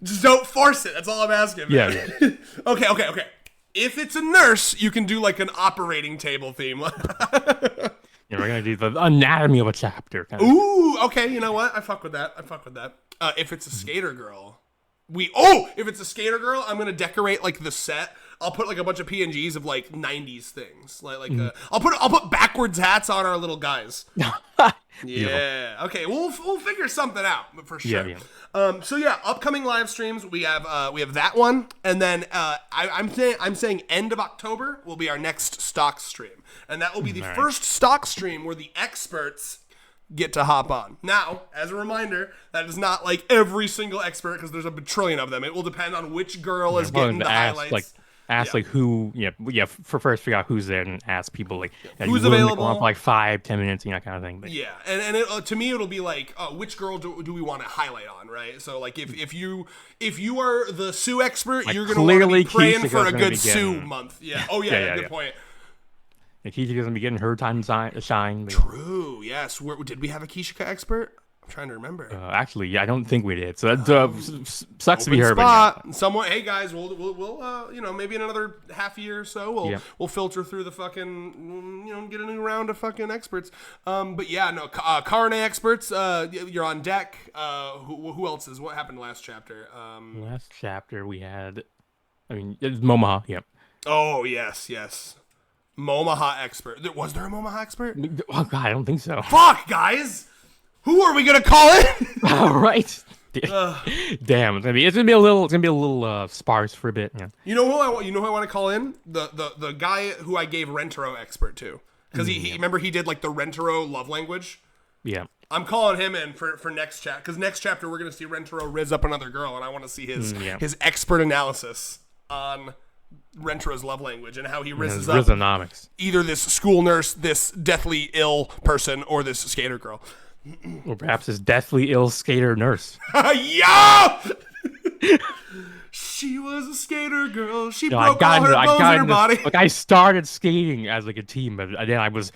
Just don't force it. That's all I'm asking. Man. Yeah. Okay. If it's a nurse, you can do like an operating table theme. We're gonna do the anatomy of a chapter. Ooh, okay. You know what? I fuck with that. If it's a skater girl, if it's a skater girl, I'm gonna decorate like the set. I'll put like a bunch of PNGs of like 90s things. I'll put backwards hats on our little guys. Yeah. Okay. We'll figure something out, but for sure. Yeah. Upcoming live streams we have that one, and then I'm saying end of October will be our next stock stream, and that will be the first stock stream where the experts get to hop on. Now, as a reminder, that is not like every single expert because there's a trillion of them. It will depend on which girl is getting the highlights. Like who, for first figure out who's there and ask people like who's available to come up for like 5-10 minutes, kind of thing. But, yeah, and to me it'll be like, which girl do we want to highlight on, right? So like if you are the Sue expert, like, you're gonna want to be praying for a good Sue month. Yeah. Oh yeah, good point. And Kishika's gonna be getting her time to shine. True. Yes. Did we have a Kishika expert? I'm trying to remember. Actually, I don't think we did. So that sucks to be her. Spot. But someone, hey guys, we'll maybe in another half year or so, we'll filter through the fucking, get a new round of fucking experts. Karane experts, you're on deck. Who else is? What happened last chapter? Last chapter we had, it's Momaha. Yep. Oh yes. Momaha expert. Was there a Momaha expert? Oh god, I don't think so. Fuck, guys. Who are we gonna call it? All right. Damn, it's gonna be a little sparse for a bit. Yeah. You know who I want to call in? The guy who I gave Rentaro expert to, because he remember he did like the Rentaro love language. Yeah. I'm calling him in for next chat, because next chapter we're gonna see Rentaro riz up another girl, and I want to see his expert analysis on Rentaro's love language and how he rizzes up either this school nurse, this deathly ill person, or this skater girl. Or perhaps this deathly ill skater nurse. Yo! She was a skater girl. She broke all her bones in her body. Like I started skating as like a team, but then I was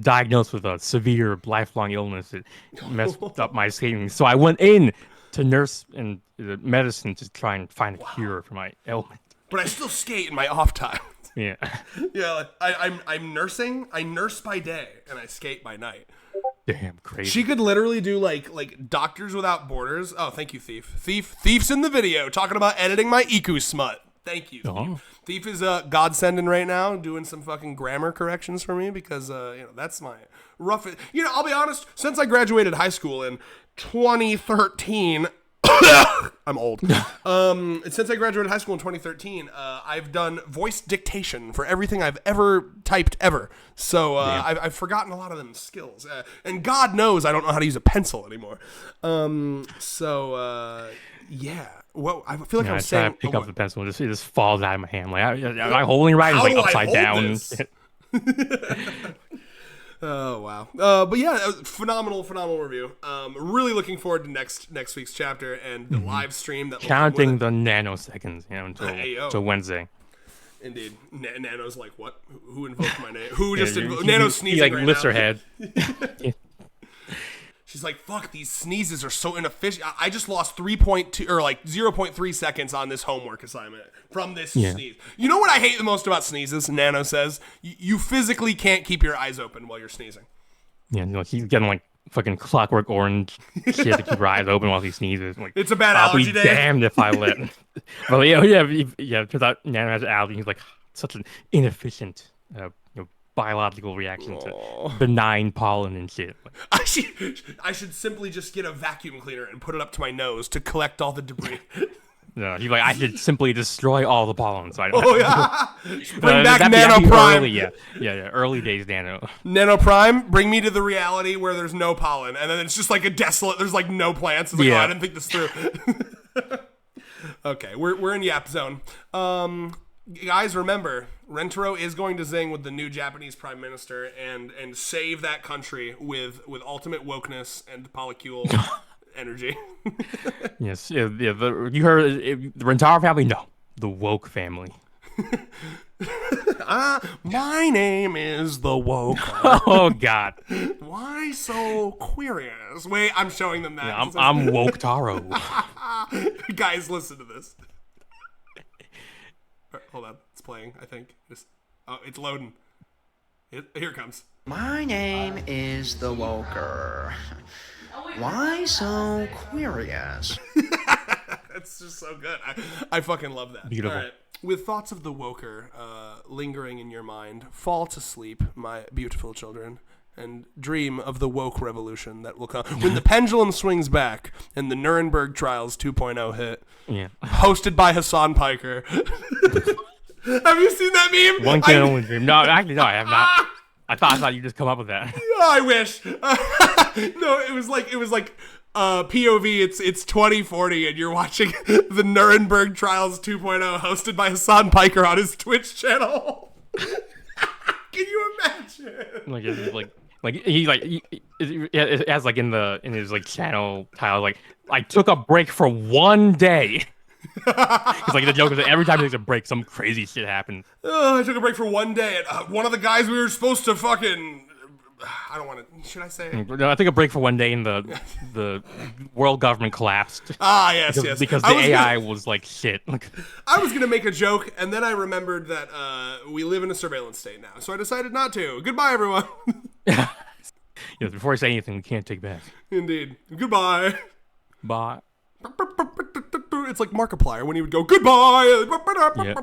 diagnosed with a severe lifelong illness that messed up my skating. So I went in to nurse and medicine to try and find a cure for my ailment. But I still skate in my off time. Yeah. Yeah, I'm nursing. I nurse by day and I skate by night. damn crazy. She could literally do like Doctors Without Borders. Oh, thank you, Thief's in the video talking about editing my Iku smut. Thank you, Thief. Oh. Thief is godsending right now, doing some fucking grammar corrections for me because that's my rough. I'll be honest. Since I graduated high school in 2013. I'm old. Since I graduated high school in 2013, I've done voice dictation for everything I've ever typed ever. So I've forgotten a lot of them skills. And God knows I don't know how to use a pencil anymore. Yeah. Well, I feel like I'm saying. I pick up the pencil, it just falls out of my hand. Like, am I holding right? It's like upside down. Oh wow! But yeah, phenomenal review. Really looking forward to next week's chapter and the live stream. That counting the nanoseconds, until Wednesday. Indeed, Nano's like, what? Who invoked my name? Who just invoked? Nano's sneezing. He like right lifts now. her head. She's like, fuck, these sneezes are so inefficient. I just lost 3.2 or like 0.3 seconds on this homework assignment from this sneeze. You know what I hate the most about sneezes? Nano says you physically can't keep your eyes open while you're sneezing. Yeah, he's getting like fucking Clockwork Orange shit to keep her eyes open while he sneezes. Like, it's a bad I'll allergy be day. Damned if I let. Well, yeah. Turns out Nano has an allergy. He's like such an inefficient, biological reaction to benign pollen and shit. I should simply just get a vacuum cleaner and put it up to my nose to collect all the debris. No, he's like, I should simply destroy all the pollen. So Bring back Nano Prime. Early days Nano. Nano Prime, bring me to the reality where there's no pollen, and then it's just like a desolate. There's like no plants. It's like, I didn't think this through. Okay, we're in Yap Zone. Guys, remember, Rentaro is going to zing with the new Japanese prime minister and save that country with ultimate wokeness and polycule energy. Yes, you heard the Rentaro family? No, the woke family. My name is the woke. Oh God! Why so curious? Wait, I'm showing them that. Yeah, I'm woke Taro. Guys, listen to this. Hold on, it's playing. I think. It's loading. Here it comes. My name is the Woker. Why so curious? That's just so good. I fucking love that. Beautiful. All right. With thoughts of the Woker lingering in your mind, fall to sleep, my beautiful children, and dream of the woke revolution that will come when the pendulum swings back and the Nuremberg Trials 2.0 hit. Yeah. Hosted by Hassan Piker. Have you seen that meme? One can only dream. No, actually, no, I have not. I thought you just come up with that. Oh, I wish. No, it was like POV. It's 2040, and you're watching the Nuremberg Trials 2.0, hosted by Hassan Piker on his Twitch channel. Can you imagine? It has like in his like channel title like I took a break for one day. It's like the joke is that every time he takes a break, some crazy shit happens. I took a break for one day, and one of the guys we were supposed to fucking. I don't want to. Should I say? No, I took a break for one day, and the world government collapsed. Ah, yes, because the AI was like shit. I was gonna make a joke, and then I remembered that we live in a surveillance state now, so I decided not to. Goodbye, everyone. Yes, before I say anything, we can't take back. Indeed. Goodbye. Bye. It's like Markiplier when he would go goodbye. Yeah.